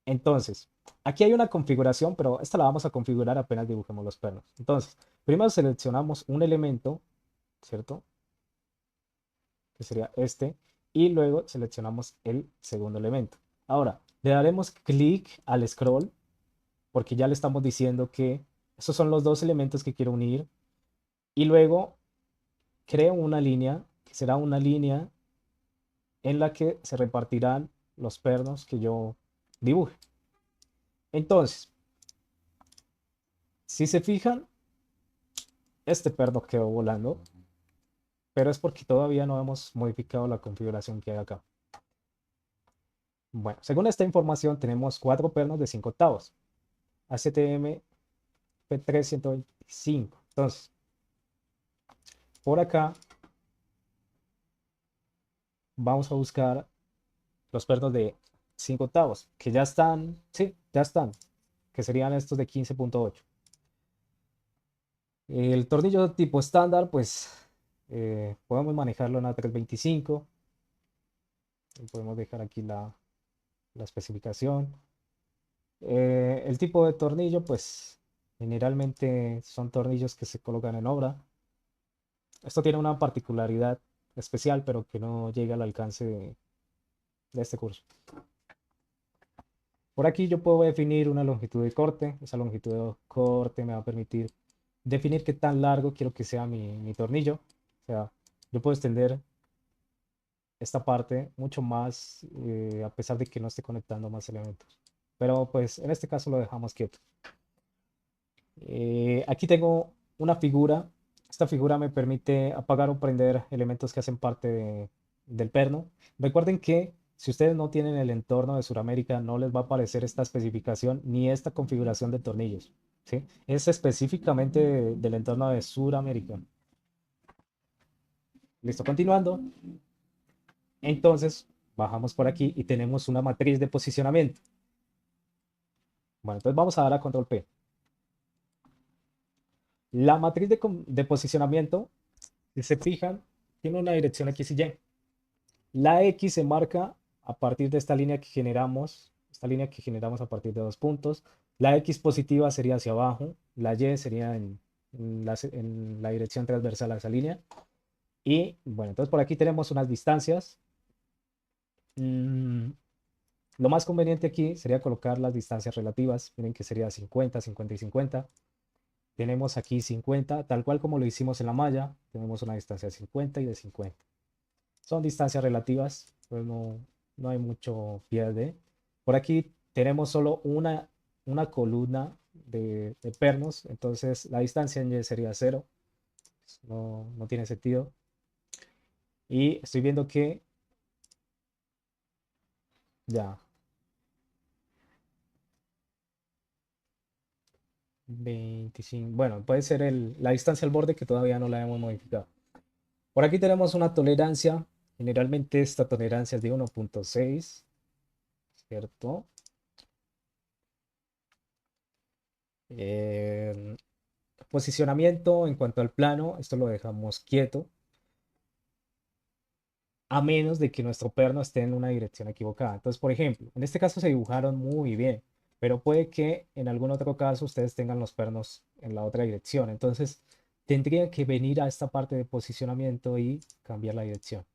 Entonces, aquí hay una configuración, pero esta la vamos a configurar apenas dibujemos los pernos. Entonces, primero seleccionamos un elemento, ¿cierto? Que sería este, y luego seleccionamos el segundo elemento. Ahora, le daremos clic al scroll, porque ya le estamos diciendo que esos son los dos elementos que quiero unir, y luego creo una línea, que será una línea en la que se repartirán los pernos que yo dibuje. Entonces, si se fijan, este perno quedó volando, pero es porque todavía no hemos modificado la configuración que hay acá. Bueno, según esta información tenemos cuatro pernos de 5 octavos, ACTM P3125. Entonces, por acá vamos a buscar los pernos de 5 octavos, que ya están, sí, ya están, que serían estos de 15.8. El tornillo tipo estándar, pues podemos manejarlo en A325. Podemos dejar aquí la especificación. El tipo de tornillo, pues generalmente son tornillos que se colocan en obra. Esto tiene una particularidad especial, pero que no llega al alcance de este curso. Por aquí yo puedo definir una longitud de corte. Esa longitud de corte me va a permitir definir qué tan largo quiero que sea mi tornillo. O sea, yo puedo extender esta parte mucho más a pesar de que no esté conectando más elementos. Pero pues en este caso lo dejamos quieto. Aquí tengo una figura. Esta figura me permite apagar o prender elementos que hacen parte del perno. Recuerden que si ustedes no tienen el entorno de Sudamérica, no les va a aparecer esta especificación ni esta configuración de tornillos. ¿Sí? Es específicamente del entorno de Sudamérica. Listo, continuando. Entonces, bajamos por aquí y tenemos una matriz de posicionamiento. Bueno, entonces vamos a dar a control P. La matriz de posicionamiento, si se fijan, tiene una dirección X y Y. La X se marca a partir de esta línea que generamos a partir de dos puntos. La X positiva sería hacia abajo, la Y sería en la dirección transversal a esa línea. Y bueno, entonces por aquí tenemos unas distancias. Mm, lo más conveniente aquí sería colocar las distancias relativas. Miren que sería 50, 50 y 50. Tenemos aquí 50, tal cual como lo hicimos en la malla. Tenemos una distancia de 50 y de 50. Son distancias relativas, pues no hay mucho pierde. Por aquí tenemos solo una columna de pernos, entonces la distancia en Y sería cero. No tiene sentido. Y estoy viendo que ya 25, bueno, puede ser la distancia al borde que todavía no la hemos modificado. Por aquí tenemos una tolerancia. Generalmente esta tolerancia es de 1.6, ¿cierto? Eh, Posicionamiento en cuanto al plano, esto lo dejamos quieto, a menos de que nuestro perno esté en una dirección equivocada. Entonces, por ejemplo, en este caso se dibujaron muy bien, pero puede que en algún otro caso ustedes tengan los pernos en la otra dirección. Entonces, tendría que venir a esta parte de posicionamiento y cambiar la dirección.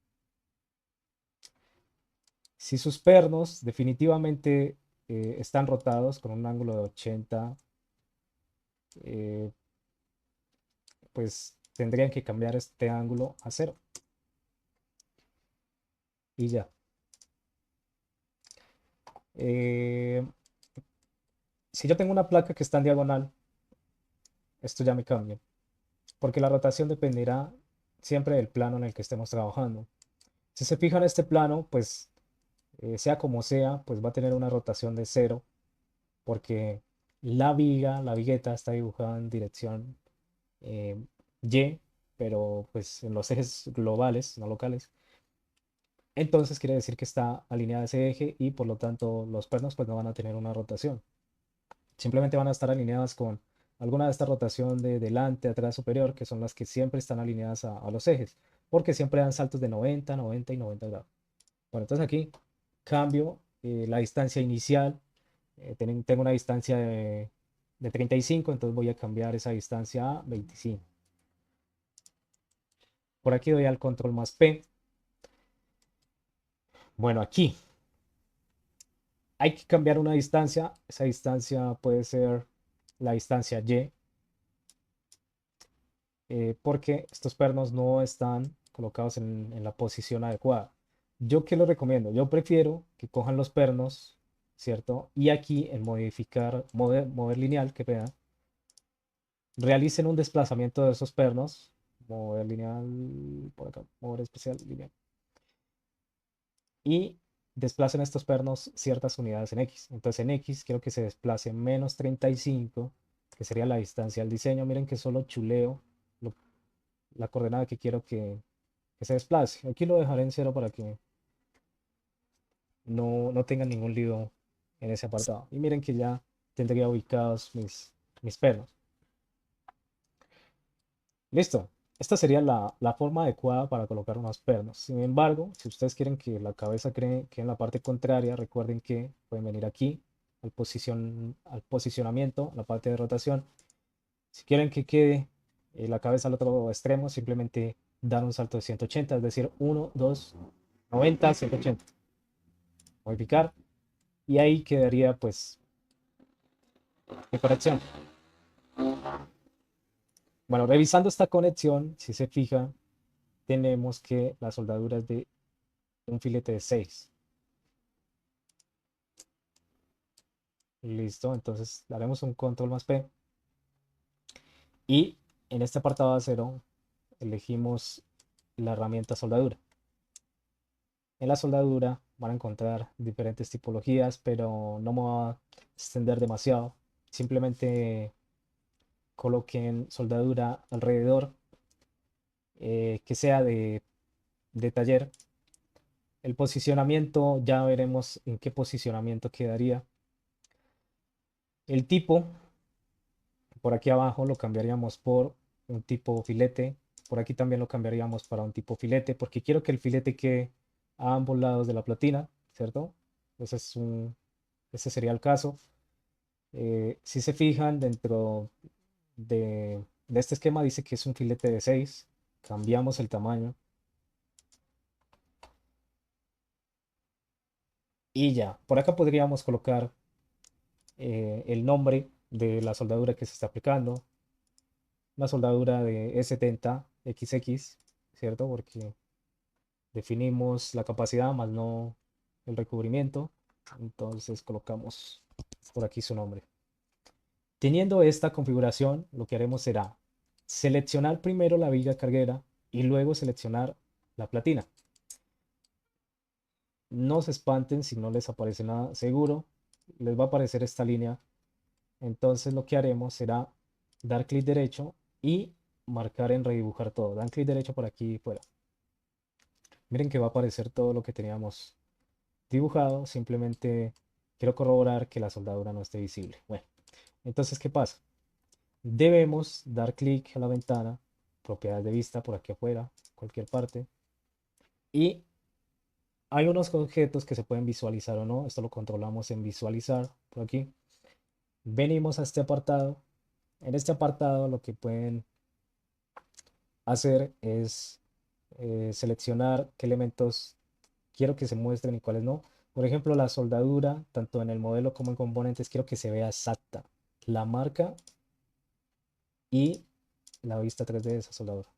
Si sus pernos definitivamente están rotados con un ángulo de 80, eh, pues tendrían que cambiar este ángulo a cero y ya. Eh, si yo tengo una placa que está en diagonal, esto ya me cambia, porque la rotación dependerá siempre del plano en el que estemos trabajando. Si se fijan en este plano, pues sea como sea, pues va a tener una rotación de cero, porque la vigueta está dibujada en dirección eh, Y, pero pues en los ejes globales, no locales. Entonces quiere decir que está alineada ese eje y por lo tanto los pernos pues no van a tener una rotación. Simplemente van a estar alineadas con alguna de esta rotación de delante, atrás, superior, que son las que siempre están alineadas a los ejes, porque siempre dan saltos de 90, 90 y 90 grados. Bueno, entonces aquí cambio la distancia inicial. Tengo una distancia de 35, entonces voy a cambiar esa distancia a 25. Por aquí doy al control más P. Bueno, aquí hay que cambiar una distancia. Esa distancia puede ser la distancia Y, porque estos pernos no están colocados en la posición adecuada. ¿Yo qué les recomiendo? Yo prefiero que cojan los pernos, ¿cierto? Y aquí en modificar, mover lineal, que vean, realicen un desplazamiento de esos pernos, mover lineal, por acá, mover especial lineal, y desplacen estos pernos ciertas unidades en X. Entonces en X quiero que se desplace menos 35, que sería la distancia al diseño. Miren que solo chuleo la coordenada que quiero que se desplace. Aquí lo dejaré en cero para que no tengan ningún lío en ese apartado. Y miren que ya tendría ubicados mis pernos. Listo. Esta sería la forma adecuada para colocar unos pernos. Sin embargo, si ustedes quieren que la cabeza quede en la parte contraria, recuerden que pueden venir aquí al posicionamiento, la parte de rotación. Si quieren que quede la cabeza al otro extremo, simplemente dan un salto de 180, es decir, 1, 2, 90, 180. Modificar y ahí quedaría pues mi conexión. Bueno, revisando esta conexión, si se fija, tenemos que la soldadura es de un filete de 6. Listo, entonces daremos un control más P Y en este apartado de acero elegimos la herramienta soldadura. En la soldadura van a encontrar diferentes tipologías, pero no me voy a extender demasiado. Simplemente coloquen soldadura alrededor, que sea de taller. El posicionamiento, ya veremos en qué posicionamiento quedaría. El tipo, por aquí abajo lo cambiaríamos por un tipo filete. Por aquí también lo cambiaríamos para un tipo filete, porque quiero que el filete quede a ambos lados de la platina, ¿cierto? Ese sería el caso. Si se fijan, dentro de este esquema dice que es un filete de 6. Cambiamos el tamaño y ya. Por acá podríamos colocar el nombre de la soldadura que se está aplicando. Una soldadura de E70XX, ¿cierto? Porque definimos la capacidad más no el recubrimiento. Entonces colocamos por aquí su nombre. Teniendo esta configuración, lo que haremos será seleccionar primero la viga carguera y luego seleccionar la platina. No se espanten si no les aparece nada, seguro les va a aparecer esta línea. Entonces lo que haremos será dar clic derecho y marcar en redibujar todo. Dan clic derecho por aquí fuera. Miren que va a aparecer todo lo que teníamos dibujado. Simplemente quiero corroborar que la soldadura no esté visible. Bueno, entonces, ¿qué pasa? Debemos dar clic a la ventana, propiedades de vista por aquí afuera, cualquier parte. Y hay unos objetos que se pueden visualizar o no. Esto lo controlamos en visualizar por aquí. Venimos a este apartado. En este apartado lo que pueden hacer es seleccionar qué elementos quiero que se muestren y cuáles no. Por ejemplo, la soldadura, tanto en el modelo como en componentes, quiero que se vea exacta. La marca y la vista 3D de esa soldadura.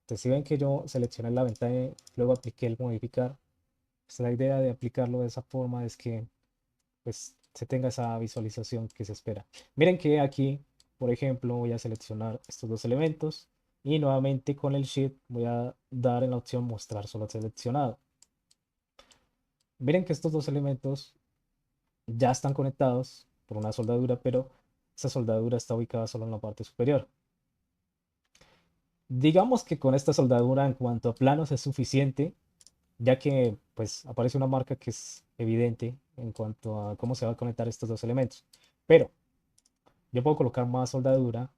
Entonces, si ven que yo seleccioné la ventana y luego apliqué el modificar, pues la idea de aplicarlo de esa forma es que pues, se tenga esa visualización que se espera. Miren que aquí, por ejemplo, voy a seleccionar estos dos elementos y nuevamente con el Shift voy a dar en la opción mostrar solo seleccionado. Miren que estos dos elementos ya están conectados por una soldadura, pero esa soldadura está ubicada solo en la parte superior. Digamos que con esta soldadura en cuanto a planos es suficiente, ya que pues aparece una marca que es evidente en cuanto a cómo se va a conectar estos dos elementos. Pero yo puedo colocar más soldadura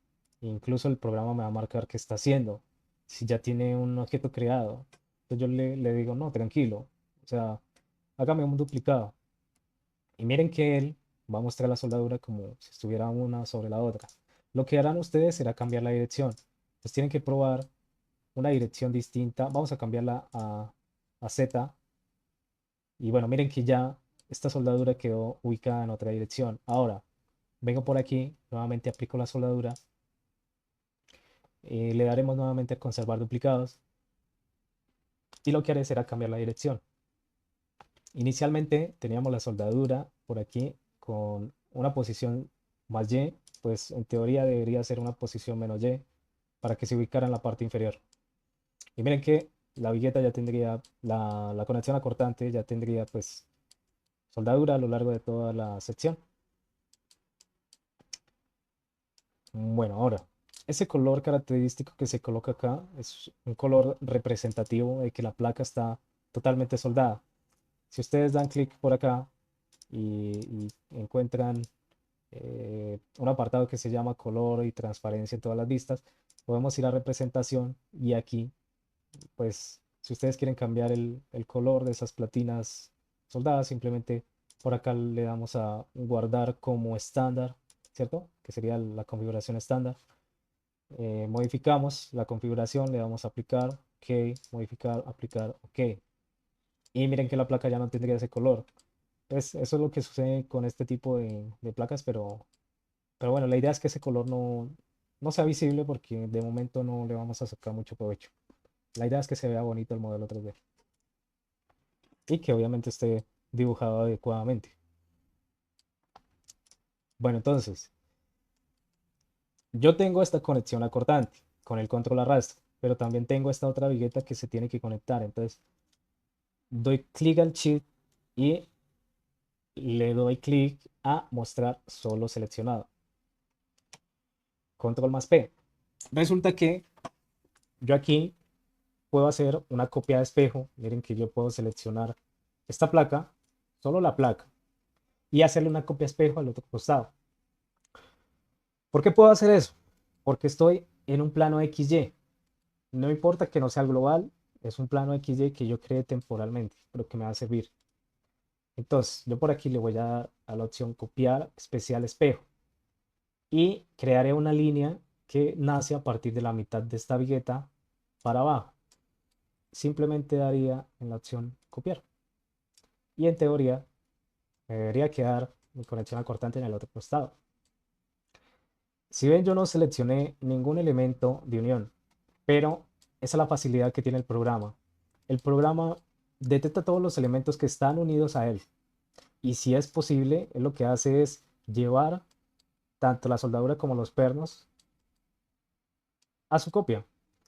e incluso el programa me va a marcar qué está haciendo. Si ya tiene un objeto creado, entonces yo le digo, no, tranquilo, o sea, hágame un duplicado. Y miren que él va a mostrar la soldadura como si estuviera una sobre la otra. Lo que harán ustedes será cambiar la dirección. Entonces tienen que probar una dirección distinta. Vamos a cambiarla a Z. Y bueno, miren que ya esta soldadura quedó ubicada en otra dirección. Ahora, vengo por aquí, nuevamente aplico la soldadura. Le daremos nuevamente a conservar duplicados. Y lo que haré será cambiar la dirección. Inicialmente teníamos la soldadura por aquí con una posición más Y, pues en teoría debería ser una posición menos Y para que se ubicara en la parte inferior. Y miren que la vigueta ya tendría, la conexión acortante ya tendría pues soldadura a lo largo de toda la sección. Bueno, ahora, ese color característico que se coloca acá es un color representativo de que la placa está totalmente soldada. Si ustedes dan clic por acá y encuentran un apartado que se llama color y transparencia en todas las vistas, podemos ir a representación y aquí, pues, si ustedes quieren cambiar el color de esas platinas soldadas, simplemente por acá le damos a guardar como estándar, ¿cierto? Que sería la configuración estándar. Modificamos la configuración, le damos a aplicar, ok, modificar, aplicar, ok. Y miren que la placa ya no tendría ese color. Pues eso es lo que sucede con este tipo de placas, pero bueno, la idea es que ese color no sea visible porque de momento no le vamos a sacar mucho provecho. La idea es que se vea bonito el modelo 3D y que obviamente esté dibujado adecuadamente. Bueno, entonces, Yo tengo esta conexión acordante con el control arrastre, pero también tengo esta otra vigueta que se tiene que conectar. Entonces doy clic al Shift y le doy clic a mostrar solo seleccionado. Control más P. Resulta que yo aquí puedo hacer una copia de espejo. Miren que yo puedo seleccionar esta placa, solo la placa, y hacerle una copia de espejo al otro costado. ¿Por qué puedo hacer eso? Porque estoy en un plano XY. No importa que no sea global, es un plano XY que yo creé temporalmente, pero que me va a servir. Entonces, yo por aquí le voy a dar a la opción copiar especial espejo y crearé una línea que nace a partir de la mitad de esta vigueta para abajo. Simplemente daría en la opción copiar y en teoría me debería quedar mi conexión acortante en el otro costado. Si ven, yo no seleccioné ningún elemento de unión, pero esa es la facilidad que tiene el programa. El programa detecta todos los elementos que están unidos a él y si es posible, él lo que hace es llevar tanto la soldadura como los pernos a su copia.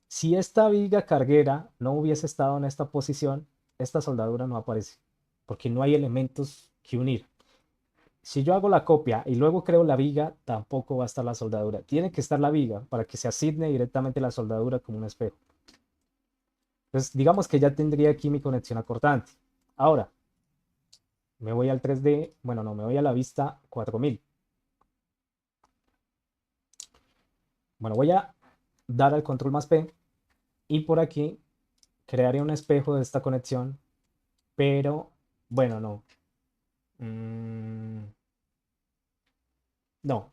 Si esta viga carguera no hubiese estado en esta posición, esta soldadura no aparece, porque no hay elementos que unir. Si yo hago la copia y luego creo la viga, tampoco va a estar la soldadura. Tiene que estar la viga para que se asigne directamente la soldadura como un espejo. Entonces, digamos que ya tendría aquí mi conexión acortante. Ahora, me voy al 3D, bueno, no, me voy a la vista 4000. Bueno, voy a dar al control más P y por aquí crearé un espejo de esta conexión, pero bueno, no. Mm, no.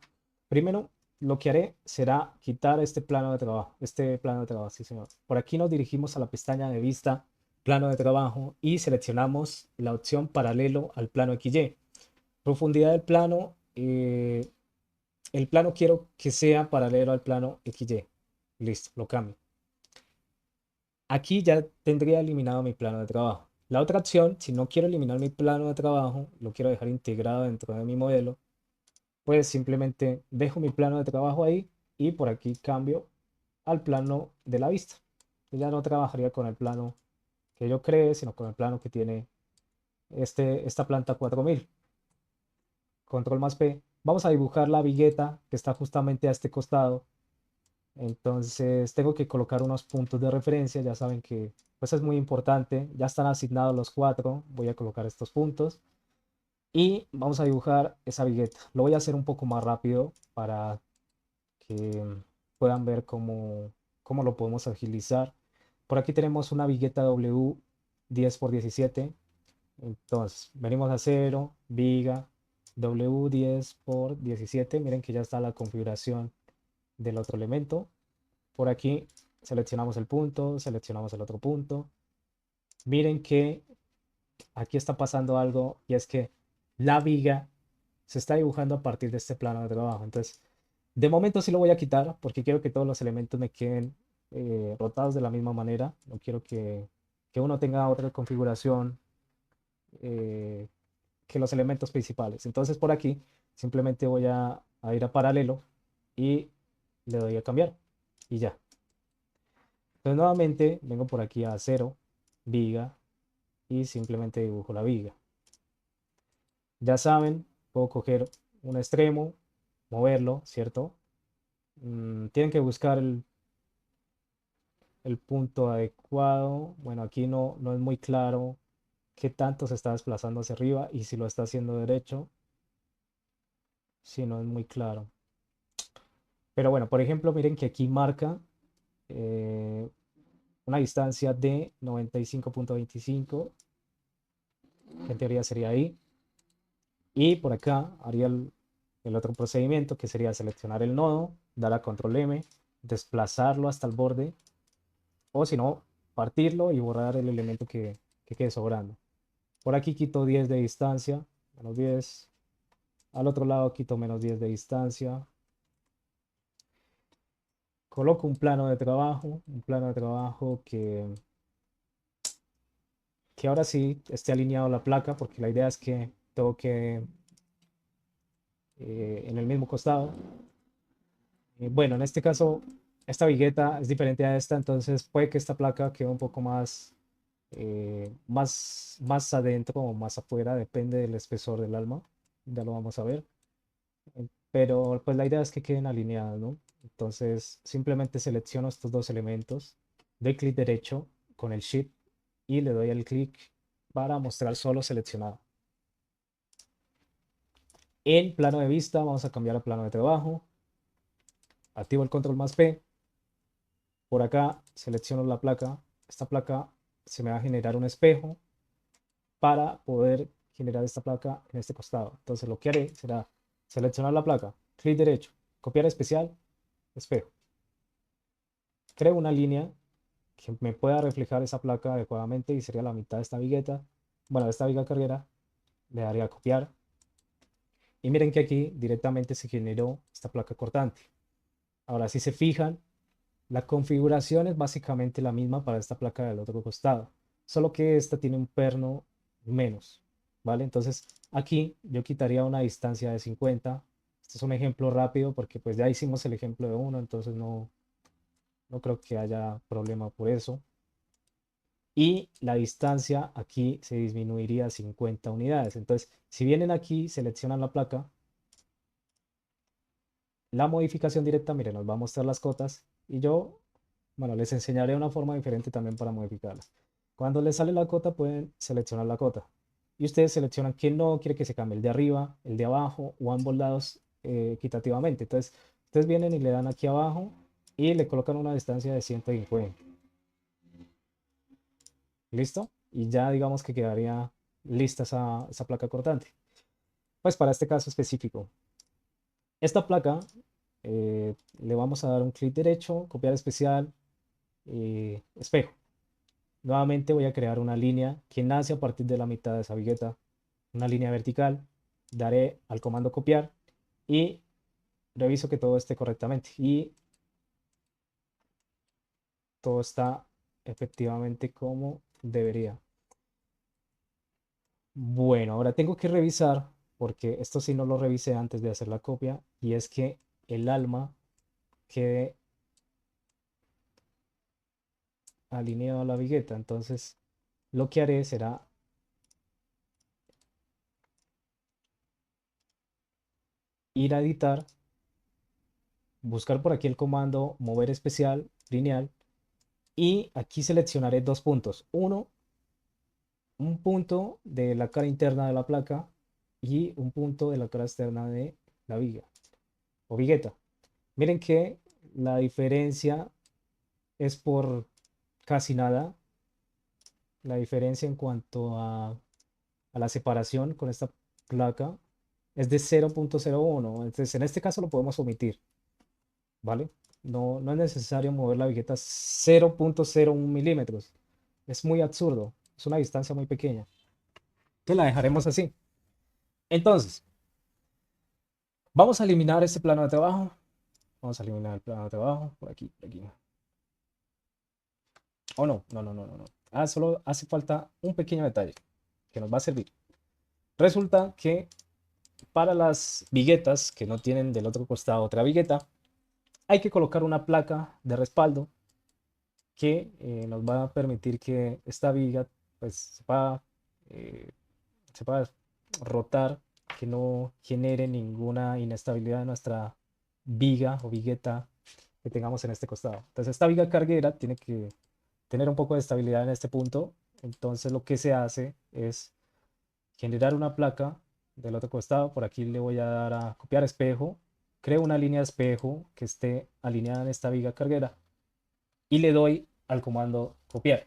Primero, lo que haré será quitar este plano de trabajo. Este plano de trabajo, sí, señor. Por aquí nos dirigimos a la pestaña de vista, plano de trabajo y seleccionamos la opción paralelo al plano XY. Profundidad del plano. El plano quiero que sea paralelo al plano XY. Listo, lo cambio. Aquí ya tendría eliminado mi plano de trabajo. La otra opción, si no quiero eliminar mi plano de trabajo, lo quiero dejar integrado dentro de mi modelo, pues simplemente dejo mi plano de trabajo ahí y por aquí cambio al plano de la vista. Yo ya no trabajaría con el plano que yo creé, sino con el plano que tiene esta planta 4000. Control más P. Vamos a dibujar la vigueta que está justamente a este costado. Entonces tengo que colocar unos puntos de referencia. Ya saben que pues es muy importante. Ya están asignados los cuatro. Voy a colocar estos puntos. Y vamos a dibujar esa vigueta. Lo voy a hacer un poco más rápido para que puedan ver cómo lo podemos agilizar. Por aquí tenemos una vigueta W 10 por 17. Entonces, venimos a 0, viga, W 10 por 17. Miren que ya está la configuración del otro elemento. Por aquí seleccionamos el punto, seleccionamos el otro punto. Miren que aquí está pasando algo y es que la viga se está dibujando a partir de este plano de trabajo. Entonces, de momento sí lo voy a quitar porque quiero que todos los elementos me queden rotados de la misma manera. No quiero que uno tenga otra configuración eh, que los elementos principales. Entonces por aquí simplemente voy a ir a paralelo y le doy a cambiar y ya. Entonces nuevamente vengo por aquí a 0, viga y simplemente dibujo la viga. Ya saben, puedo coger un extremo, moverlo, ¿cierto? Tienen que buscar el punto adecuado. Bueno, aquí no es muy claro qué tanto se está desplazando hacia arriba y si lo está haciendo derecho, si no es muy claro. Pero bueno, por ejemplo, miren que aquí marca eh, una distancia de 95.25, que en teoría sería ahí. Y por acá haría el otro procedimiento, que sería seleccionar el nodo, dar a control M, desplazarlo hasta el borde, o si no, partirlo y borrar el elemento que quede sobrando. Por aquí quito 10 de distancia, menos 10. Al otro lado quito menos 10 de distancia. Coloco un plano de trabajo que ahora sí esté alineado la placa, porque la idea es que todo quede en el mismo costado. Bueno, en este caso, esta vigueta es diferente a esta, entonces puede que esta placa quede un poco más adentro o más afuera, depende del espesor del alma, ya lo vamos a ver. Pero pues la idea es que queden alineadas, ¿no? Entonces simplemente selecciono estos dos elementos, doy clic derecho con el Shift y le doy el clic para mostrar solo seleccionado. En plano de vista vamos a cambiar a plano de trabajo, activo el control más P, por acá selecciono la placa, esta placa se me va a generar un espejo para poder generar esta placa en este costado. Entonces lo que haré será seleccionar la placa, clic derecho, copiar especial, espejo. Creo una línea que me pueda reflejar esa placa adecuadamente y sería la mitad de esta vigueta. Bueno, de esta viga carguera, le daría a copiar. Y miren que aquí directamente se generó esta placa cortante. Ahora, si se fijan, la configuración es básicamente la misma para esta placa del otro costado, solo que esta tiene un perno menos, ¿vale? Entonces, aquí yo quitaría una distancia de 50. Este es un ejemplo rápido porque pues ya hicimos el ejemplo de uno, entonces no creo que haya problema por eso. Y la distancia aquí se disminuiría a 50 unidades. Entonces, si vienen aquí, seleccionan la placa, la modificación directa, miren, nos va a mostrar las cotas y yo, bueno, les enseñaré una forma diferente también para modificarlas. Cuando les sale la cota, pueden seleccionar la cota y ustedes seleccionan quién no quiere que se cambie, el de arriba, el de abajo o ambos lados equitativamente. Entonces, ustedes vienen y le dan aquí abajo y le colocan una distancia de 150. ¿Listo? Y ya digamos que quedaría lista esa placa cortante. Pues para este caso específico, esta placa le vamos a dar un clic derecho, copiar especial, espejo. Nuevamente voy a crear una línea que nace a partir de la mitad de esa vigueta, una línea vertical. Daré al comando copiar y reviso que todo esté correctamente. Y todo está efectivamente como debería. Bueno, ahora tengo que revisar, porque esto sí no lo revisé antes de hacer la copia, y es que el alma quede alineado a la vigueta. Entonces, lo que haré será ir a editar, buscar por aquí el comando mover especial, lineal, y aquí seleccionaré dos puntos. Uno, un punto de la cara interna de la placa y un punto de la cara externa de la viga o vigueta. Miren que la diferencia es por casi nada. La diferencia en cuanto a la separación con esta placa es de 0.01. Entonces, en este caso lo podemos omitir, ¿vale? No es necesario mover la vigueta 0.01 milímetros. Es muy absurdo. Es una distancia muy pequeña. Que la dejaremos así. Entonces, vamos a eliminar este plano de trabajo. Vamos a eliminar el plano de trabajo. Por aquí, por aquí. Oh, no. Ah, solo hace falta un pequeño detalle que nos va a servir. Resulta que para las viguetas que no tienen del otro costado otra vigueta, hay que colocar una placa de respaldo que nos va a permitir que esta viga pues eh, se pueda rotar, que no genere ninguna inestabilidad en nuestra viga o vigueta que tengamos en este costado. Entonces esta viga carguera tiene que tener un poco de estabilidad en este punto. Entonces lo que se hace es generar una placa del otro costado. Por aquí le voy a dar a copiar espejo. Creo una línea de espejo que esté alineada en esta viga carguera y le doy al comando copiar.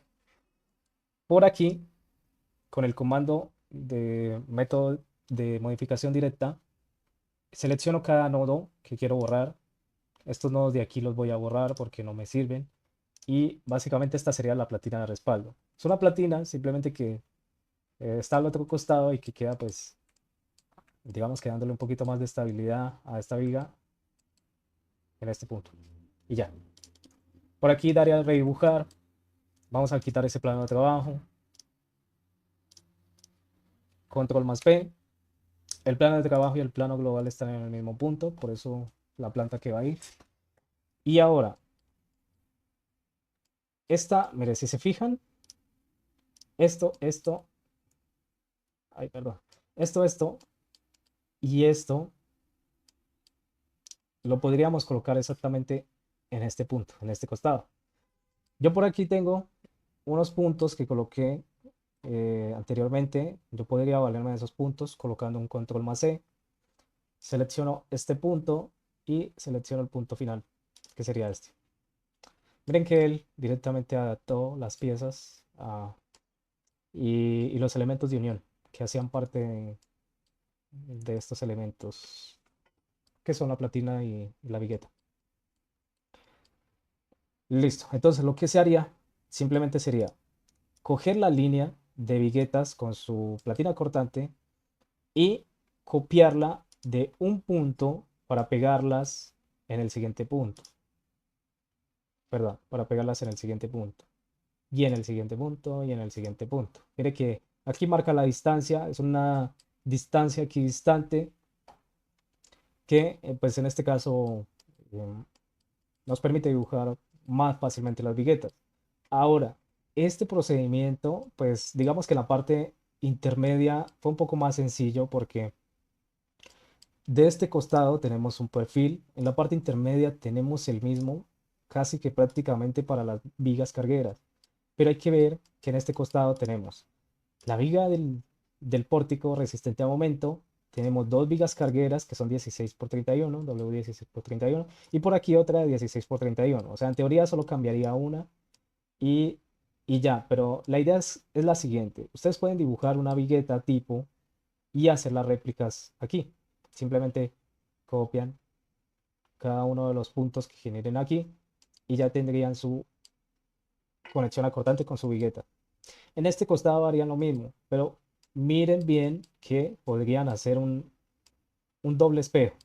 Por aquí, con el comando de método de modificación directa, selecciono cada nodo que quiero borrar. Estos nodos de aquí los voy a borrar porque no me sirven. Y básicamente esta sería la platina de respaldo. Es una platina simplemente que está al otro costado y que queda pues digamos que dándole un poquito más de estabilidad a esta viga en este punto. Y ya. Por aquí daré a redibujar. Vamos a quitar ese plano de trabajo. Control más P. El plano de trabajo y el plano global están en el mismo punto, por eso la planta que va ahí. Y ahora, esta, mire, si se fijan, esto, ay, perdón, esto y esto lo podríamos colocar exactamente en este punto, en este costado. Yo por aquí tengo unos puntos que coloqué anteriormente. Yo podría valerme de esos puntos colocando un control más C. Selecciono este punto y selecciono el punto final, que sería este. Miren que él directamente adaptó las piezas y los elementos de unión que hacían parte de estos elementos, que son la platina y la vigueta. Listo. Entonces lo que se haría simplemente sería coger la línea de viguetas con su platina cortante y copiarla de un punto para pegarlas en el siguiente punto. Perdón, para pegarlas en el siguiente punto. Y en el siguiente punto y en el siguiente punto. Mire que aquí marca la distancia, es una distancia equidistante que pues en este caso em, nos permite dibujar más fácilmente las viguetas. Ahora, este procedimiento, pues digamos que la parte intermedia fue un poco más sencillo porque de este costado tenemos un perfil, en la parte intermedia tenemos el mismo, casi que prácticamente para las vigas cargueras, pero hay que ver que en este costado tenemos la viga del pórtico resistente a momento, tenemos dos vigas cargueras que son 16 por 31, W16 por 31, y por aquí otra de 16 por 31. O sea, en teoría solo cambiaría una y, y ya, pero la idea es la siguiente. Ustedes pueden dibujar una vigueta tipo y hacer las réplicas aquí. Simplemente copian cada uno de los puntos que generen aquí y ya tendrían su conexión acortante con su vigueta. En este costado harían lo mismo, pero miren bien que podrían hacer un doble espejo.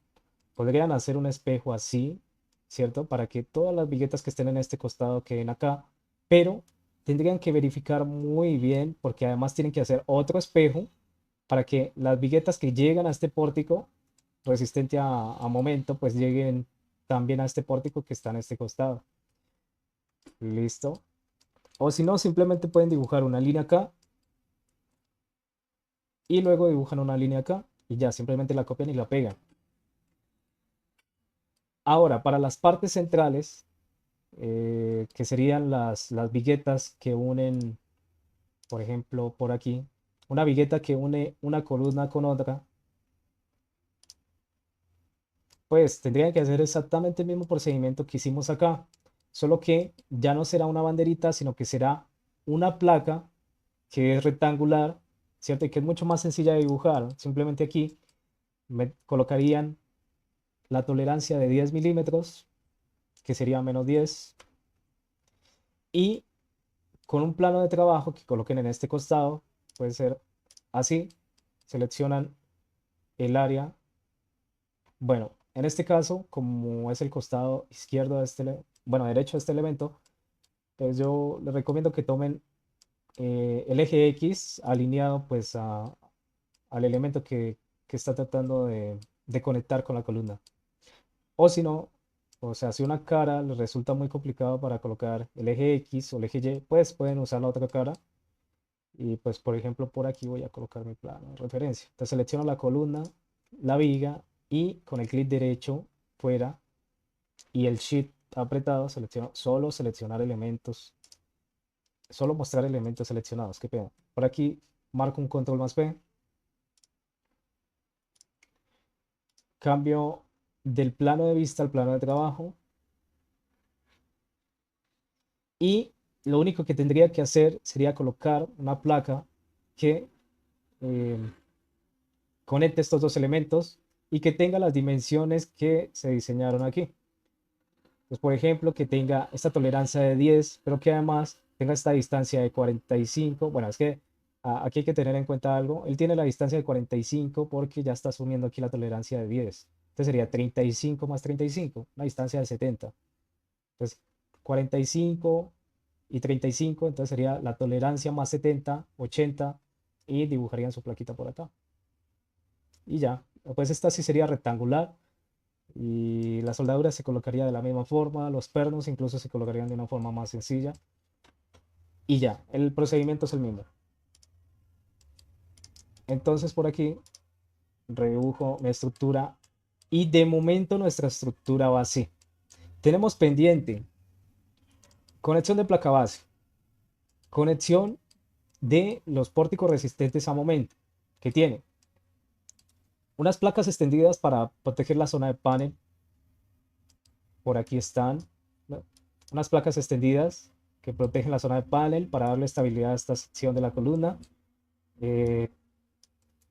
Podrían hacer un espejo así, ¿cierto? Para que todas las viguetas que estén en este costado queden acá, pero tendrían que verificar muy bien porque además tienen que hacer otro espejo para que las viguetas que llegan a este pórtico resistente a momento, pues lleguen también a este pórtico que está en este costado. Listo. O si no, simplemente pueden dibujar una línea acá y luego dibujan una línea acá y ya, simplemente la copian y la pegan. Ahora, para las partes centrales, que serían las viguetas que unen, por ejemplo, por aquí, una vigueta que une una columna con otra, pues tendrían que hacer exactamente el mismo procedimiento que hicimos acá, solo que ya no será una banderita, sino que será una placa que es rectangular, ¿cierto? Y que es mucho más sencilla de dibujar. Simplemente aquí me colocarían la tolerancia de 10 milímetros, que sería -10, y con un plano de trabajo que coloquen en este costado, puede ser así, seleccionan el área. Bueno, en este caso, como es el costado izquierdo de bueno, derecho de este elemento, pues yo les recomiendo que tomen el eje X alineado pues al elemento que está tratando de conectar con la columna. O si no, o sea, si una cara les resulta muy complicado para colocar el eje X o el eje Y, pues pueden usar la otra cara. Y pues, por ejemplo, por aquí voy a colocar mi plano de referencia. Entonces selecciono la columna, la viga y con el clic derecho fuera y el Shift apretado selecciono solo seleccionar elementos, solo mostrar elementos seleccionados. Qué pena. Por aquí marco un control más P, cambio del plano de vista al plano de trabajo y lo único que tendría que hacer sería colocar una placa que eh, conecte estos dos elementos y que tenga las dimensiones que se diseñaron aquí. Pues, por ejemplo, que tenga esta tolerancia de 10, pero que además tenga esta distancia de 45. Bueno, es que aquí hay que tener en cuenta algo. Él tiene la distancia de 45 porque ya está asumiendo aquí la tolerancia de 10. Entonces sería 35 más 35, una distancia de 70. Entonces, 45 y 35, entonces sería la tolerancia más 70, 80, y dibujarían su plaquita por acá. Y ya, pues esta sí sería rectangular. Y la soldadura se colocaría de la misma forma, los pernos incluso se colocarían de una forma más sencilla. Y ya, el procedimiento es el mismo. Entonces por aquí redibujo mi estructura y de momento nuestra estructura va así. Tenemos pendiente conexión de placa base, conexión de los pórticos resistentes a momento, que tiene unas placas extendidas para proteger la zona de panel. Por aquí están, ¿no? Unas placas extendidas que protegen la zona de panel para darle estabilidad a esta sección de la columna. Eh,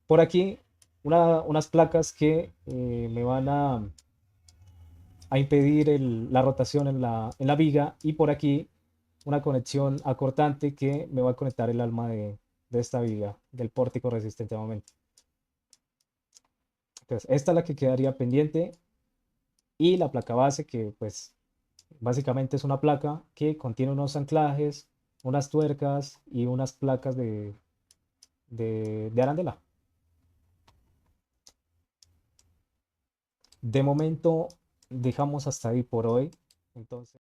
por aquí unas placas que me van a impedir la rotación en la viga, y por aquí una conexión acortante que me va a conectar el alma de esta viga del pórtico resistente a momento. Entonces, esta es la que quedaría pendiente, y la placa base, que pues básicamente es una placa que contiene unos anclajes, unas tuercas y unas placas de arandela. De momento dejamos hasta ahí por hoy. Entonces...